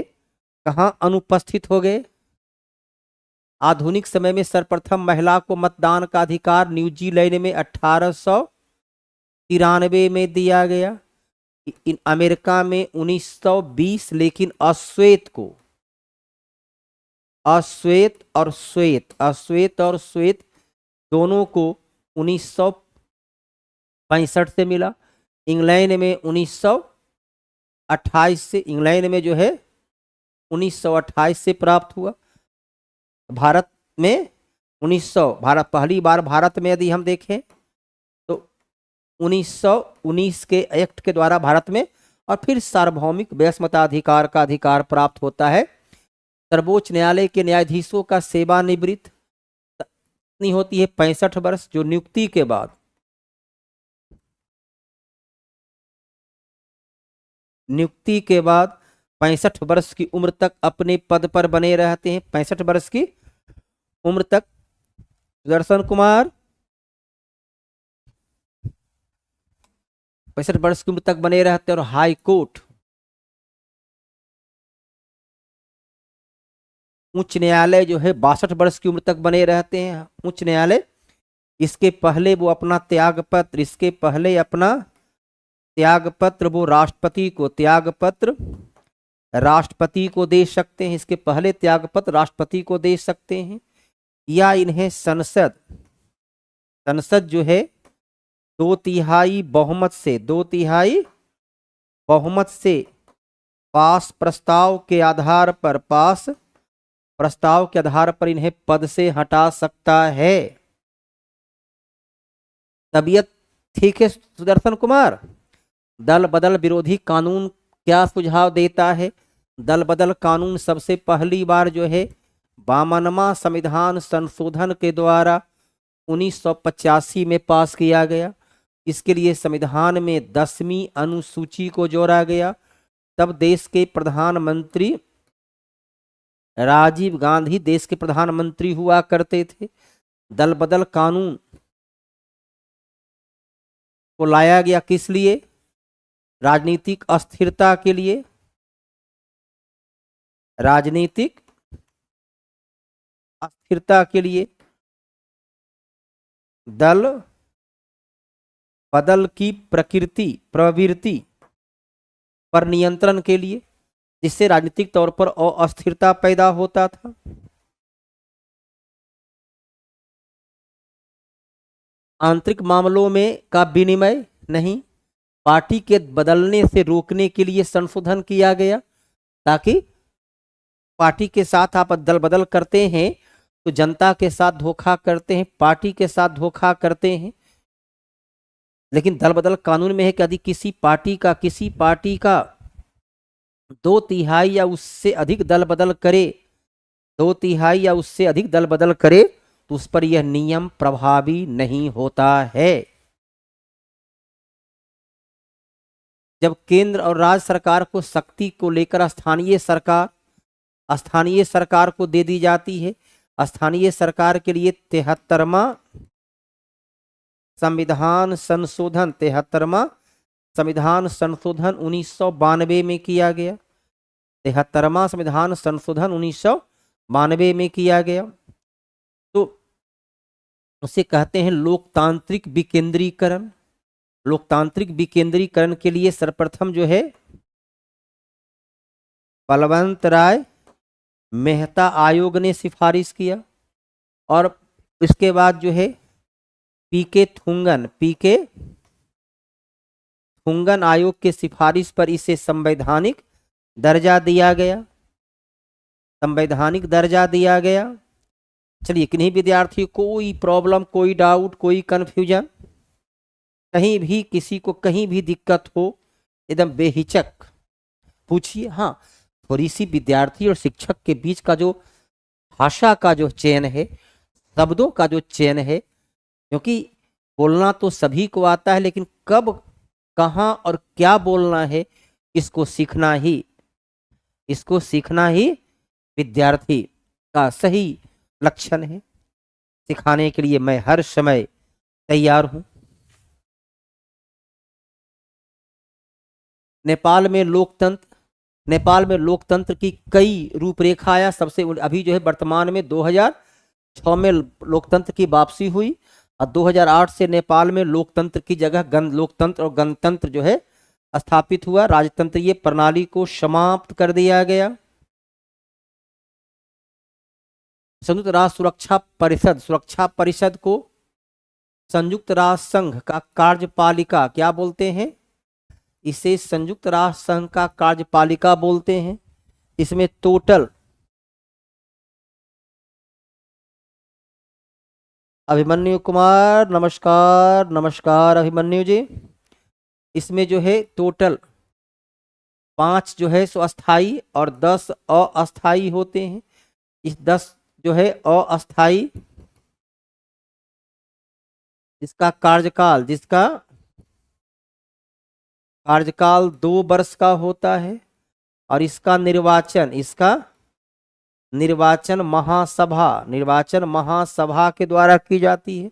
कहाँ अनुपस्थित हो गए? आधुनिक समय में सर्वप्रथम महिला को मतदान का अधिकार न्यूजीलैंड में 1893 में दिया गया। इन अमेरिका में 1920, लेकिन अश्वेत और श्वेत दोनों को 1965 से मिला। इंग्लैंड में 1928 से, इंग्लैंड में जो है 1928 से प्राप्त हुआ। भारत में 1900 पहली बार भारत में यदि हम देखें तो 1919 के एक्ट के द्वारा भारत में, और फिर सार्वभौमिक व्यस्मताधिकार का अधिकार प्राप्त होता है। सर्वोच्च न्यायालय के न्यायाधीशों का सेवानिवृत्त नहीं होती है 65 वर्ष, जो नियुक्ति के बाद नियुक्ति के बाद 65 वर्ष की उम्र तक अपने पद पर बने रहते हैं। 65 वर्ष की उम्र तक सुदर्शन कुमार 65 वर्ष की उम्र तक बने रहते हैं। और हाई कोर्ट, उच्च न्यायालय जो है 62 वर्ष की उम्र तक बने रहते हैं। उच्च न्यायालय इसके पहले वो अपना त्यागपत्र, इसके पहले अपना त्यागपत्र वो राष्ट्रपति को दे सकते हैं। इसके पहले त्यागपत्र राष्ट्रपति को दे सकते हैं, या इन्हें संसद जो है 2/3 बहुमत से पास प्रस्ताव के आधार पर इन्हें पद से हटा सकता है। तबीयत ठीक है सुदर्शन कुमार? दल बदल विरोधी कानून क्या सुझाव देता है? दल बदल कानून सबसे पहली बार जो है 52वां संविधान संशोधन के द्वारा 1985 में पास किया गया। इसके लिए संविधान में 10वीं अनुसूची को जोड़ा गया। तब देश के प्रधानमंत्री राजीव गांधी देश के प्रधानमंत्री हुआ करते थे। दल बदल कानून को लाया गया किस लिए? राजनीतिक अस्थिरता के लिए। राजनीतिक अस्थिरता के लिए दल बदल की प्रवृत्ति पर नियंत्रण के लिए, जिससे राजनीतिक तौर पर अस्थिरता पैदा होता था। आंतरिक मामलों में का विनिमय नहीं, पार्टी के बदलने से रोकने के लिए संशोधन किया गया, ताकि पार्टी के साथ आप दल बदल करते हैं तो जनता के साथ धोखा करते हैं, पार्टी के साथ धोखा करते हैं। लेकिन दल बदल कानून में है कि यदि किसी पार्टी का 2/3 या उससे अधिक दल बदल करे, 2/3 या उससे अधिक दल बदल करे तो उस पर यह नियम प्रभावी नहीं होता है। जब केंद्र और राज्य सरकार को शक्ति को लेकर स्थानीय सरकार को दे दी जाती है। स्थानीय सरकार के लिए 73वां संविधान संशोधन 73वां संविधान संशोधन 1992 में किया गया। 73वां संविधान संशोधन 1992 में किया गया। तो उसे कहते हैं लोकतांत्रिक विकेंद्रीकरण। लोकतांत्रिक विकेंद्रीकरण के लिए सर्वप्रथम जो है बलवंत राय मेहता आयोग ने सिफारिश किया और इसके बाद जो है पीके थुंगन आयोग के सिफारिश पर इसे संवैधानिक दर्जा दिया गया। संवैधानिक दर्जा दिया गया। चलिए, किन्हीं विद्यार्थी कोई प्रॉब्लम, कोई डाउट, कोई कंफ्यूजन, कहीं भी किसी को कहीं भी दिक्कत हो एकदम बेहिचक पूछिए। हाँ, थोड़ी सी विद्यार्थी और शिक्षक के बीच का जो भाषा का जो चयन है, शब्दों का जो चयन है, क्योंकि बोलना तो सभी को आता है लेकिन कब कहाँ और क्या बोलना है इसको सीखना ही विद्यार्थी का सही लक्षण है। सिखाने के लिए मैं हर समय तैयार हूं। नेपाल में लोकतंत्र की कई रूपरेखाएं। सबसे अभी जो है वर्तमान में 2006 में लोकतंत्र की वापसी हुई और 2008 से नेपाल में लोकतंत्र की जगह लोकतंत्र और गणतंत्र जो है स्थापित हुआ। राजतंत्रीय प्रणाली को समाप्त कर दिया गया। संयुक्त राष्ट्र सुरक्षा परिषद को संयुक्त राष्ट्र संघ का कार्यपालिका क्या बोलते हैं? इसे संयुक्त राष्ट्र संघ का कार्यपालिका बोलते हैं। इसमें टोटल अभिमन्यु कुमार, नमस्कार अभिमन्यु जी। इसमें जो है टोटल 5 जो है सो अस्थाई और 10 अस्थाई होते हैं। इस 10 जो है अस्थाई, जिसका कार्यकाल 2 वर्ष का होता है और इसका निर्वाचन महासभा के द्वारा की जाती है।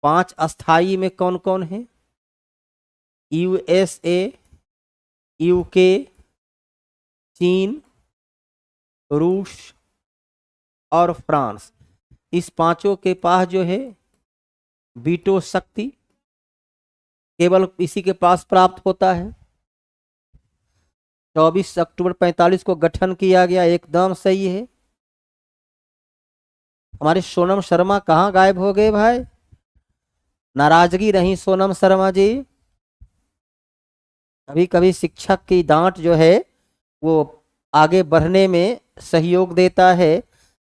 5 अस्थाई में कौन कौन है? USA, UK, चीन, रूस और फ्रांस। इस पांचों के पास जो है वीटो शक्ति केवल इसी के पास प्राप्त होता है। 24 अक्टूबर 45 को गठन किया गया, एकदम सही है। हमारे सोनम शर्मा कहाँ गायब हो गए भाई? नाराजगी नहीं सोनम शर्मा जी। कभी कभी शिक्षक की डांट जो है वो आगे बढ़ने में सहयोग देता है,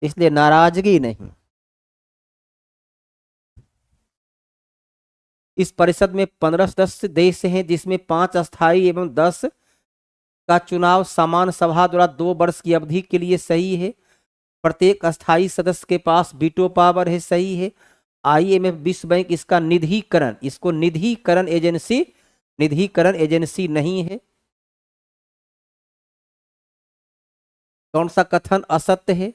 इसलिए नाराजगी नहीं। इस परिषद में 15 सदस्य देश हैं, जिसमें 5 अस्थायी एवं 10 का चुनाव सामान्य सभा द्वारा 2 वर्ष की अवधि के लिए सही है। प्रत्येक अस्थायी सदस्य के पास वीटो पावर है, सही है। IMF विश्व बैंक इसका निधिकरण एजेंसी नहीं है। कौन सा कथन असत्य है?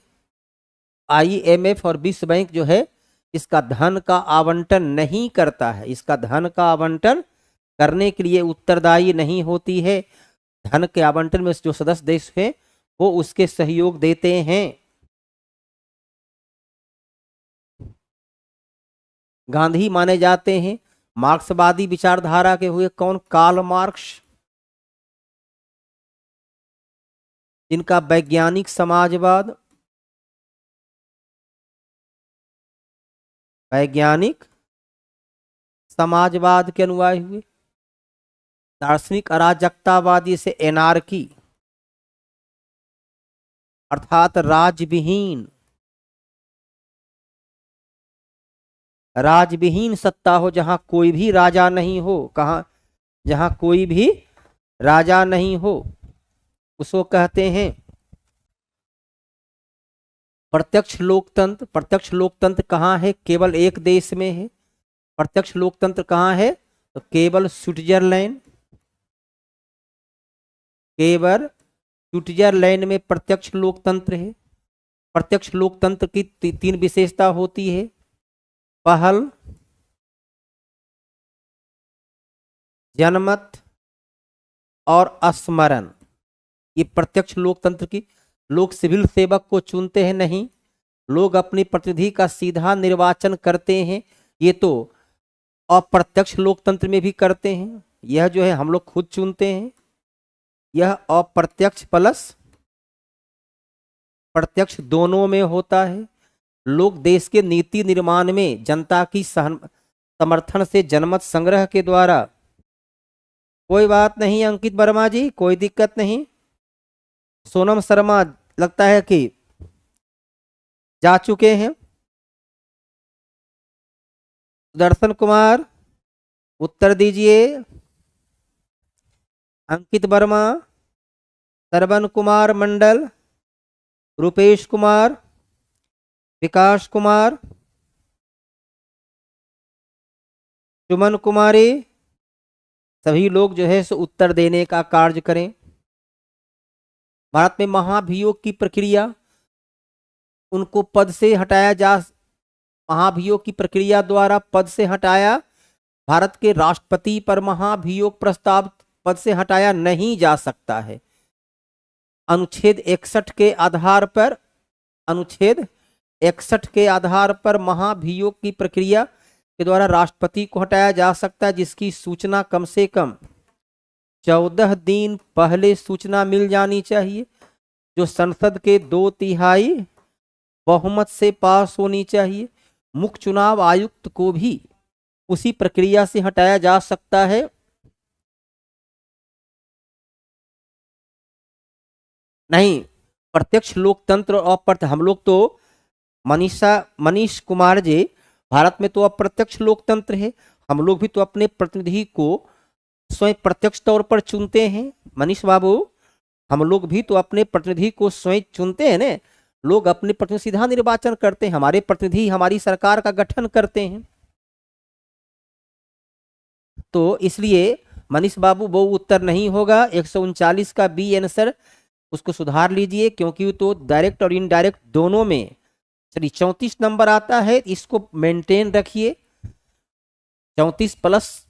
IMF और विश्व बैंक जो है इसका धन का आवंटन नहीं करता है। इसका धन का आवंटन करने के लिए उत्तरदायी नहीं होती है। धन के आवंटन में जो सदस्य देश है वो उसके सहयोग देते हैं। गांधी माने जाते हैं मार्क्सवादी विचारधारा के हुए कौन? Karl Marx. इनका वैज्ञानिक समाजवाद के अनुयायी हुए। दार्शनिक अराजकतावादी से एनार्की अर्थात राजविहीन सत्ता हो, जहां कोई भी राजा नहीं हो। जहां कोई भी राजा नहीं हो। उसको कहते हैं प्रत्यक्ष लोकतंत्र। प्रत्यक्ष लोकतंत्र कहाँ है? केवल एक देश में है। प्रत्यक्ष लोकतंत्र कहाँ है? तो केवल स्विट्जरलैंड, केवल स्विट्जरलैंड में प्रत्यक्ष लोकतंत्र है। प्रत्यक्ष लोकतंत्र की तीन विशेषता होती है। पहल, जनमत और स्मरण। ये प्रत्यक्ष लोकतंत्र की, लोग सिविल सेवक को चुनते हैं नहीं, लोग अपनी प्रतिनिधि का सीधा निर्वाचन करते हैं। ये तो अप्रत्यक्ष लोकतंत्र में भी करते हैं। यह जो है हम लोग खुद चुनते हैं। यह अप्रत्यक्ष प्लस प्रत्यक्ष दोनों में होता है। लोग देश के नीति निर्माण में जनता की समर्थन से जनमत संग्रह के द्वारा, कोई बात नहीं अंकित वर्मा जी, कोई दिक्कत नहीं। सोनम शर्मा लगता है कि जा चुके हैं। दर्शन कुमार उत्तर दीजिए। अंकित वर्मा, सरवन कुमार मंडल, रुपेश कुमार, विकास कुमार, सुमन कुमारी, सभी लोग जो है सो उत्तर देने का कार्य करें। भारत में महाभियोग की प्रक्रिया, उनको पद से हटाया जा, महाभियोग की प्रक्रिया द्वारा पद से हटाया, भारत के राष्ट्रपति पर महाभियोग प्रस्ताव पद से हटाया नहीं जा सकता है। अनुच्छेद 61 के आधार पर, अनुच्छेद 61 के आधार पर महाभियोग की प्रक्रिया के द्वारा राष्ट्रपति को हटाया जा सकता है, जिसकी सूचना कम से कम 14 दिन पहले सूचना मिल जानी चाहिए, जो संसद के 2/3 बहुमत से पास होनी चाहिए। मुख्य चुनाव आयुक्त को भी उसी प्रक्रिया से हटाया जा सकता है। नहीं, प्रत्यक्ष लोकतंत्र और अप्रत्यक्ष, हम लोग तो मनीष कुमार जी, भारत में तो अप्रत्यक्ष लोकतंत्र है। हम लोग भी तो अपने प्रतिनिधि को स्वयं प्रत्यक्ष तौर पर चुनते हैं। मनीष बाबू, हम लोग भी तो अपने प्रतिनिधि को स्वयं चुनते हैं ना। लोग अपने प्रतिनिधि सीधा निर्वाचन करते हैं, हमारे प्रतिनिधि हमारी सरकार का गठन करते हैं। तो इसलिए मनीष बाबू वो उत्तर नहीं होगा। 139 का बी आंसर, उसको सुधार लीजिए, क्योंकि तो डायरेक्ट और इनडायरेक्ट दोनों में। चलिए 34 नंबर आता है, इसको मेंटेन रखिए। 34 प्लस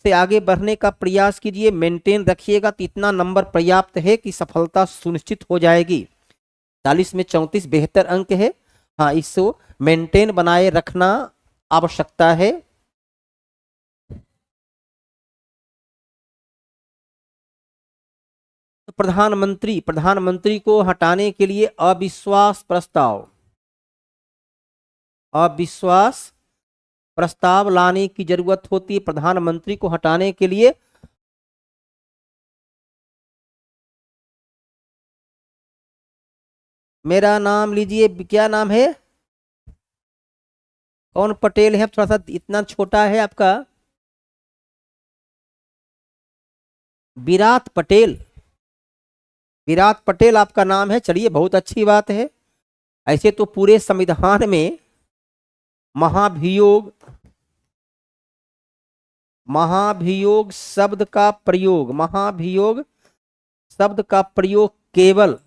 से आगे बढ़ने का प्रयास कीजिए, मेंटेन रखिएगा तो इतना नंबर पर्याप्त है कि सफलता सुनिश्चित हो जाएगी। 40 में 34 बेहतर अंक है। हाँ, इसको मेंटेन बनाए रखना आवश्यकता है। तो प्रधानमंत्री को हटाने के लिए अविश्वास प्रस्ताव लाने की जरूरत होती है। प्रधानमंत्री को हटाने के लिए मेरा नाम लीजिए, क्या नाम है? कौन पटेल है? थोड़ा सा इतना छोटा है आपका। विराट पटेल आपका नाम है। चलिए, बहुत अच्छी बात है। ऐसे तो पूरे संविधान में महाभियोग शब्द का प्रयोग केवल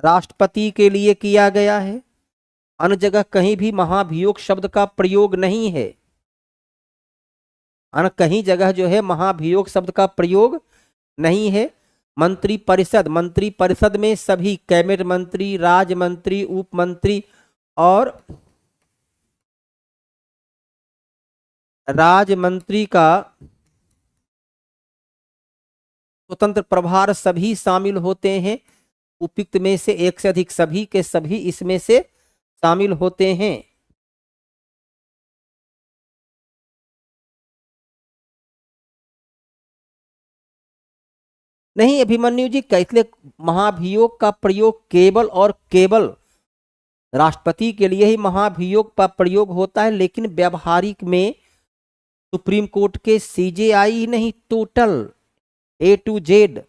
राष्ट्रपति के लिए किया गया है। अन्य जगह कहीं भी महाभियोग शब्द का प्रयोग नहीं है। अन्य कहीं जगह जो है महाभियोग शब्द का प्रयोग नहीं है। मंत्रिपरिषद में सभी कैबिनेट मंत्री, राज्य मंत्री, उप मंत्री और राज्य मंत्री का स्वतंत्र प्रभार सभी शामिल होते हैं। उपयुक्त में से एक से अधिक, सभी के सभी इसमें से शामिल होते हैं। नहीं अभिमन्यु जी, कैसे महाभियोग का प्रयोग केवल और केवल राष्ट्रपति के लिए ही महाभियोग का प्रयोग होता है, लेकिन व्यवहारिक में सुप्रीम कोर्ट के CJI नहीं, total A to Z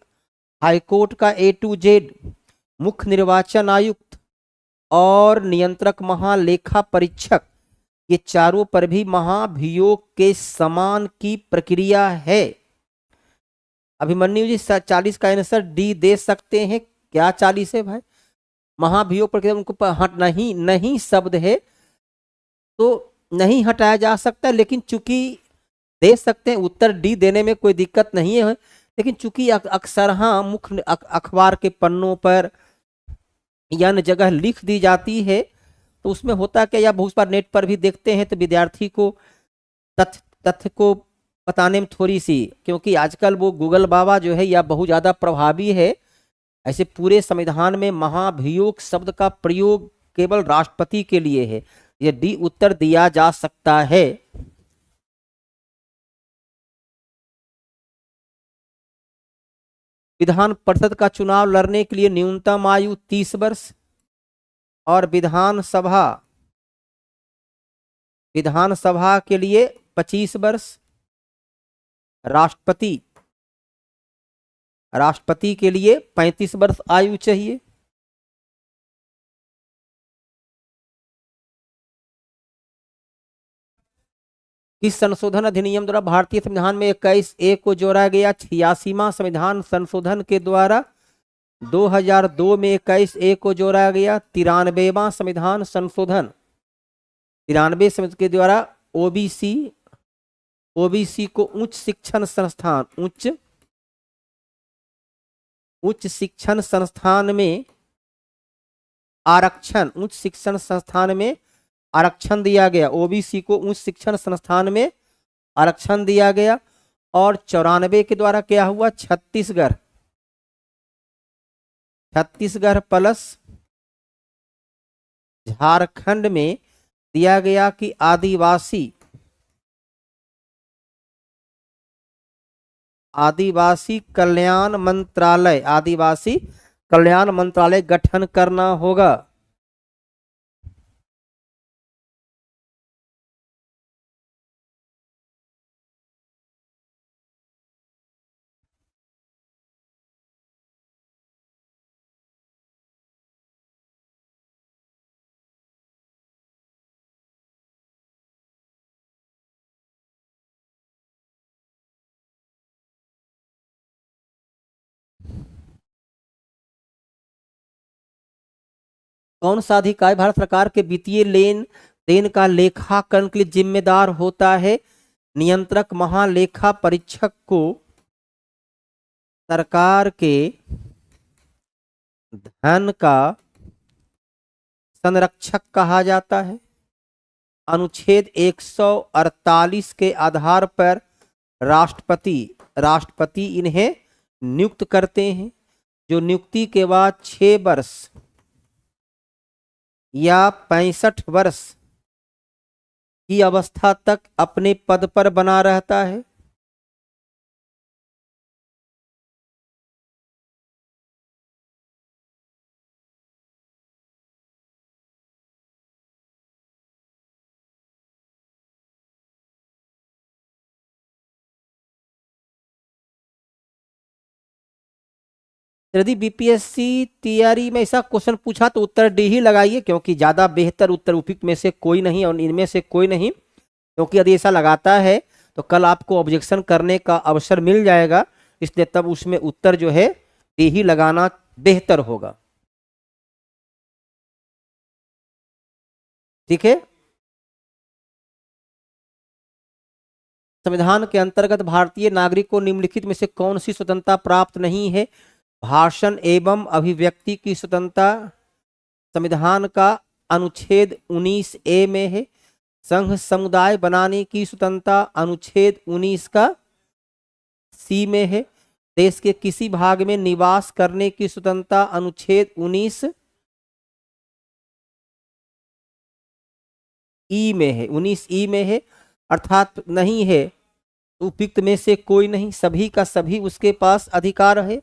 high court का A to Z, मुख्य निर्वाचन आयुक्त और नियंत्रक महालेखा परीक्षक, ये चारों पर भी महाभियोग के समान की प्रक्रिया है। अभिमन्यु जी 40 का आंसर डी दे सकते हैं। क्या 40 है भाई? महाभियोग प्रक्रिया उनको हट नहीं नहीं शब्द है तो नहीं हटाया जा सकता, लेकिन चूंकि दे सकते हैं उत्तर डी देने में कोई दिक्कत नहीं है, लेकिन चूंकि अक्सर हाँ मुख्य अखबार के पन्नों पर या अन्य जगह लिख दी जाती है तो उसमें होता क्या, या बहुत बार नेट पर भी देखते हैं तो विद्यार्थी को तथ्य को बताने में थोड़ी सी, क्योंकि आजकल वो गूगल बाबा जो है या बहुत ज़्यादा प्रभावी है, ऐसे पूरे संविधान में महाभियोग शब्द का प्रयोग केवल राष्ट्रपति के लिए है। ये डी उत्तर दिया जा सकता है। विधान परिषद का चुनाव लड़ने के लिए न्यूनतम आयु 30 वर्ष और विधानसभा के लिए 25 वर्ष। राष्ट्रपति के लिए 35 वर्ष आयु चाहिए। किस संशोधन अधिनियम द्वारा भारतीय संविधान में 21A को जोड़ा गया? 86वां संविधान संशोधन के द्वारा 2002 में 21A को जोड़ा गया। 93वां संविधान संशोधन 93 संविधान के द्वारा ओबीसी को उच्च शिक्षण संस्थान में आरक्षण दिया गया। ओबीसी को उच्च शिक्षण संस्थान में आरक्षण दिया गया। और 94 के द्वारा क्या हुआ? छत्तीसगढ़ प्लस झारखंड में दिया गया कि आदिवासी कल्याण मंत्रालय गठन करना होगा। कौन सा अधिकारी भारत सरकार के वित्तीय लेन देन का लेखाकरण के लिए जिम्मेदार होता है? नियंत्रक महालेखा परीक्षक को सरकार के धन का संरक्षक कहा जाता है। अनुच्छेद 148 के आधार पर राष्ट्रपति इन्हें नियुक्त करते हैं, जो नियुक्ति के बाद 6 वर्ष या 65 वर्ष की अवस्था तक अपने पद पर बना रहता है। यदि बीपीएससी तैयारी में ऐसा क्वेश्चन पूछा तो उत्तर डी ही लगाइए, क्योंकि ज्यादा बेहतर उत्तर उपयुक्त में से कोई नहीं और इनमें से कोई नहीं, क्योंकि यदि ऐसा लगाता है तो कल आपको ऑब्जेक्शन करने का अवसर मिल जाएगा, इसलिए तब उसमें उत्तर जो है डी ही लगाना बेहतर होगा। ठीक है। संविधान के अंतर्गत भारतीय नागरिक को निम्नलिखित में से कौन सी स्वतंत्रता प्राप्त नहीं है? भाषण एवं अभिव्यक्ति की स्वतंत्रता संविधान का अनुच्छेद 19A में है। संघ समुदाय बनाने की स्वतंत्रता अनुच्छेद 19 का C में है। देश के किसी भाग में निवास करने की स्वतंत्रता अनुच्छेद 19E में है। 19E में है, अर्थात नहीं है उपयुक्त में से कोई नहीं, सभी का सभी उसके पास अधिकार है।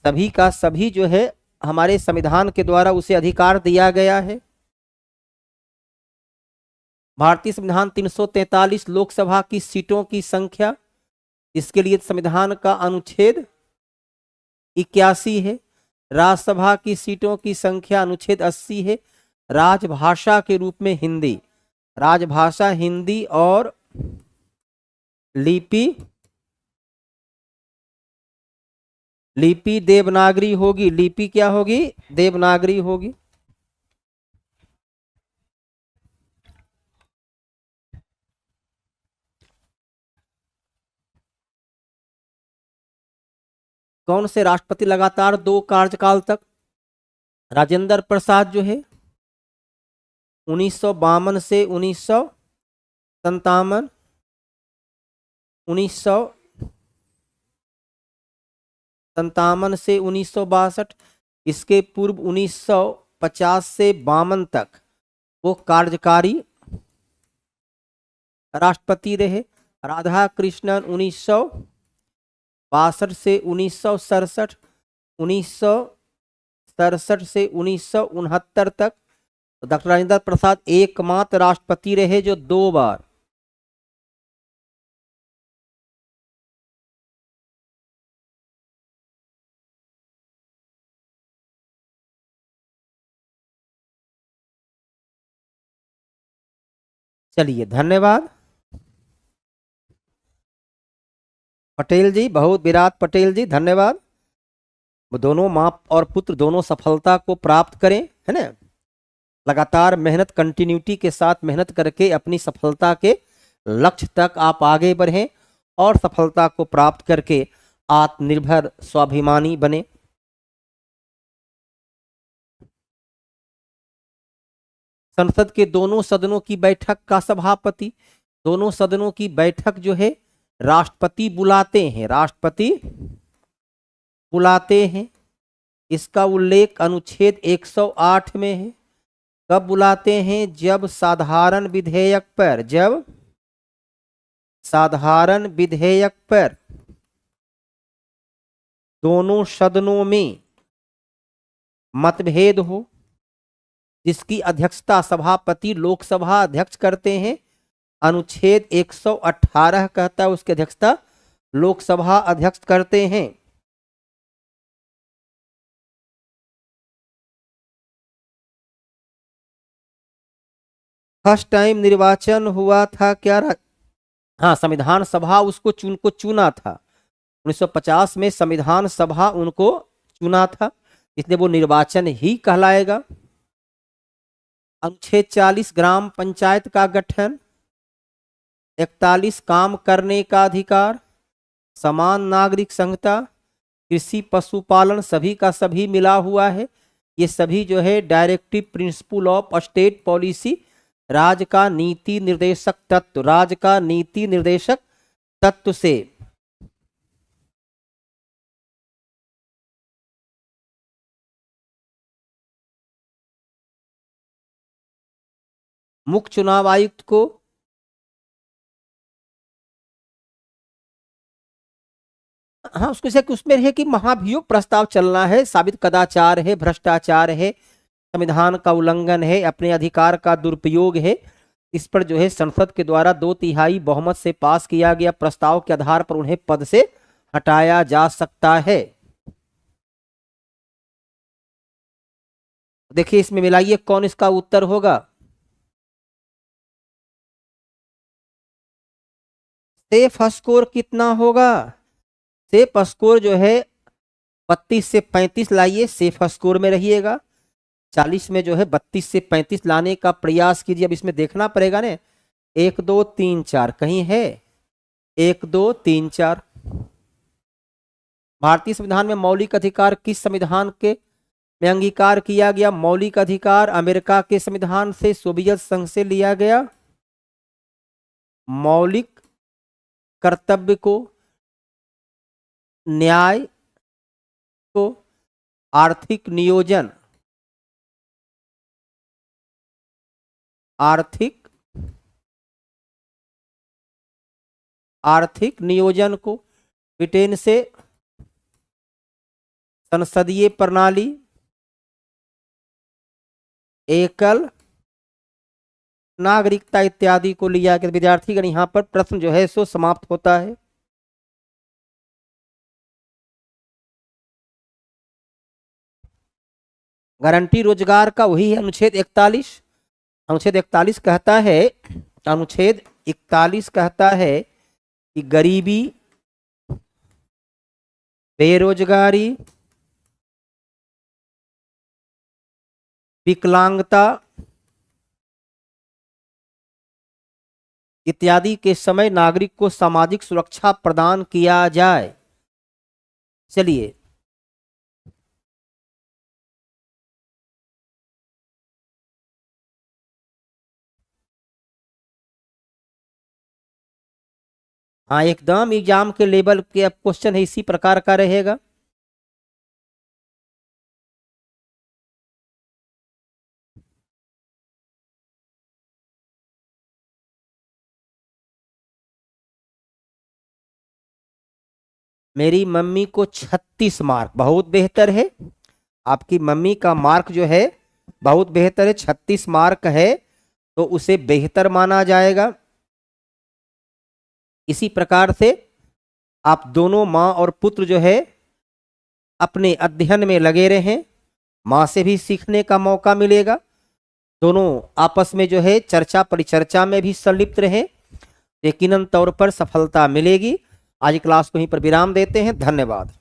सभी का सभी जो है हमारे संविधान के द्वारा उसे अधिकार दिया गया है। भारतीय संविधान 343 लोकसभा की सीटों की संख्या, इसके लिए संविधान का अनुच्छेद 81 है। राज्यसभा की सीटों की संख्या अनुच्छेद 80 है। राजभाषा के रूप में हिंदी, राजभाषा हिंदी और लिपि लिपि देवनागरी होगी। लिपि क्या होगी? देवनागरी होगी। कौन से राष्ट्रपति लगातार 2 कार्यकाल तक? राजेंद्र प्रसाद जो है 1952 से 1957, 1957 से 1962, इसके पूर्व 1950 से 52 तक वो कार्यकारी राष्ट्रपति रहे। राधा कृष्णन 1962 से 1967, 1967 से 1969 तक। डॉक्टर राजेंद्र प्रसाद एकमात्र राष्ट्रपति रहे जो 2 बार चलिए धन्यवाद। पटेल जी, बहुत विराट पटेल जी, धन्यवाद। वो दोनों माँ और पुत्र दोनों सफलता को प्राप्त करें, है ना। लगातार मेहनत, कंटिन्यूटी के साथ मेहनत करके अपनी सफलता के लक्ष्य तक आप आगे बढ़ें और सफलता को प्राप्त करके आत्मनिर्भर स्वाभिमानी बने। संसद के दोनों सदनों की बैठक का सभापति, दोनों सदनों की बैठक जो है राष्ट्रपति बुलाते हैं, राष्ट्रपति बुलाते हैं। इसका उल्लेख अनुच्छेद 108 में है। कब बुलाते हैं? जब साधारण विधेयक पर, जब साधारण विधेयक पर दोनों सदनों में मतभेद हो, जिसकी अध्यक्षता सभापति लोकसभा अध्यक्ष करते हैं। अनुच्छेद 118 कहता है उसकी अध्यक्षता लोकसभा अध्यक्ष करते हैं। फर्स्ट टाइम निर्वाचन हुआ था क्या? हाँ, संविधान सभा उसको चुना था। 1950 में संविधान सभा उनको चुना था, इसलिए वो निर्वाचन ही कहलाएगा। अनुच्छेद 40 ग्राम पंचायत का गठन। 41 काम करने का अधिकार, समान नागरिक संहिता, कृषि पशुपालन सभी का सभी मिला हुआ है। ये सभी जो है directive principle of state policy, राज्य का नीति निर्देशक तत्व, राज्य का नीति निर्देशक तत्व से मुख्य चुनाव आयुक्त को हाँ उसको से उसमें है कि महाभियोग प्रस्ताव चलना है, साबित कदाचार है, भ्रष्टाचार है, संविधान का उल्लंघन है, अपने अधिकार का दुरुपयोग है, इस पर जो है संसद के द्वारा 2/3 बहुमत से पास किया गया प्रस्ताव के आधार पर उन्हें पद से हटाया जा सकता है। देखिए इसमें मिलाइए कौन इसका उत्तर होगा। सेफ स्कोर कितना होगा? सेफ स्कोर जो है 32 से 35 लाइए, सेफ स्कोर में रहिएगा। 40 में जो है 32 से 35 लाने का प्रयास कीजिए। अब इसमें देखना पड़ेगा ना, 1 2 3 4 कहीं है? 1 2 3 4। भारतीय संविधान में मौलिक अधिकार किस संविधान के में अंगीकार किया गया? मौलिक अधिकार अमेरिका के संविधान से, सोवियत संघ से लिया गया। मौलिक कर्तव्य को, न्याय को, आर्थिक नियोजन, आर्थिक नियोजन को, ब्रिटेन से संसदीय प्रणाली, एकल नागरिकता इत्यादि को लिया गया। विद्यार्थीगण यहाँ पर प्रश्न जो है सो समाप्त होता है। गारंटी रोजगार का वही है अनुच्छेद 41। अनुच्छेद 41 कहता है, अनुच्छेद 41 कहता है कि गरीबी, बेरोजगारी, विकलांगता इत्यादि के समय नागरिक को सामाजिक सुरक्षा प्रदान किया जाए। चलिए, हाँ एकदम एग्जाम के लेवल के अब क्वेश्चन है, इसी प्रकार का रहेगा। मेरी मम्मी को 36 मार्क, बहुत बेहतर है। आपकी मम्मी का मार्क जो है बहुत बेहतर है, 36 मार्क है तो उसे बेहतर माना जाएगा। इसी प्रकार से आप दोनों माँ और पुत्र जो है अपने अध्ययन में लगे रहें, माँ से भी सीखने का मौका मिलेगा। दोनों आपस में जो है चर्चा परिचर्चा में भी संलिप्त रहें, यकीनन तौर पर सफलता मिलेगी। आज क्लास को यहीं पर विराम देते हैं। धन्यवाद।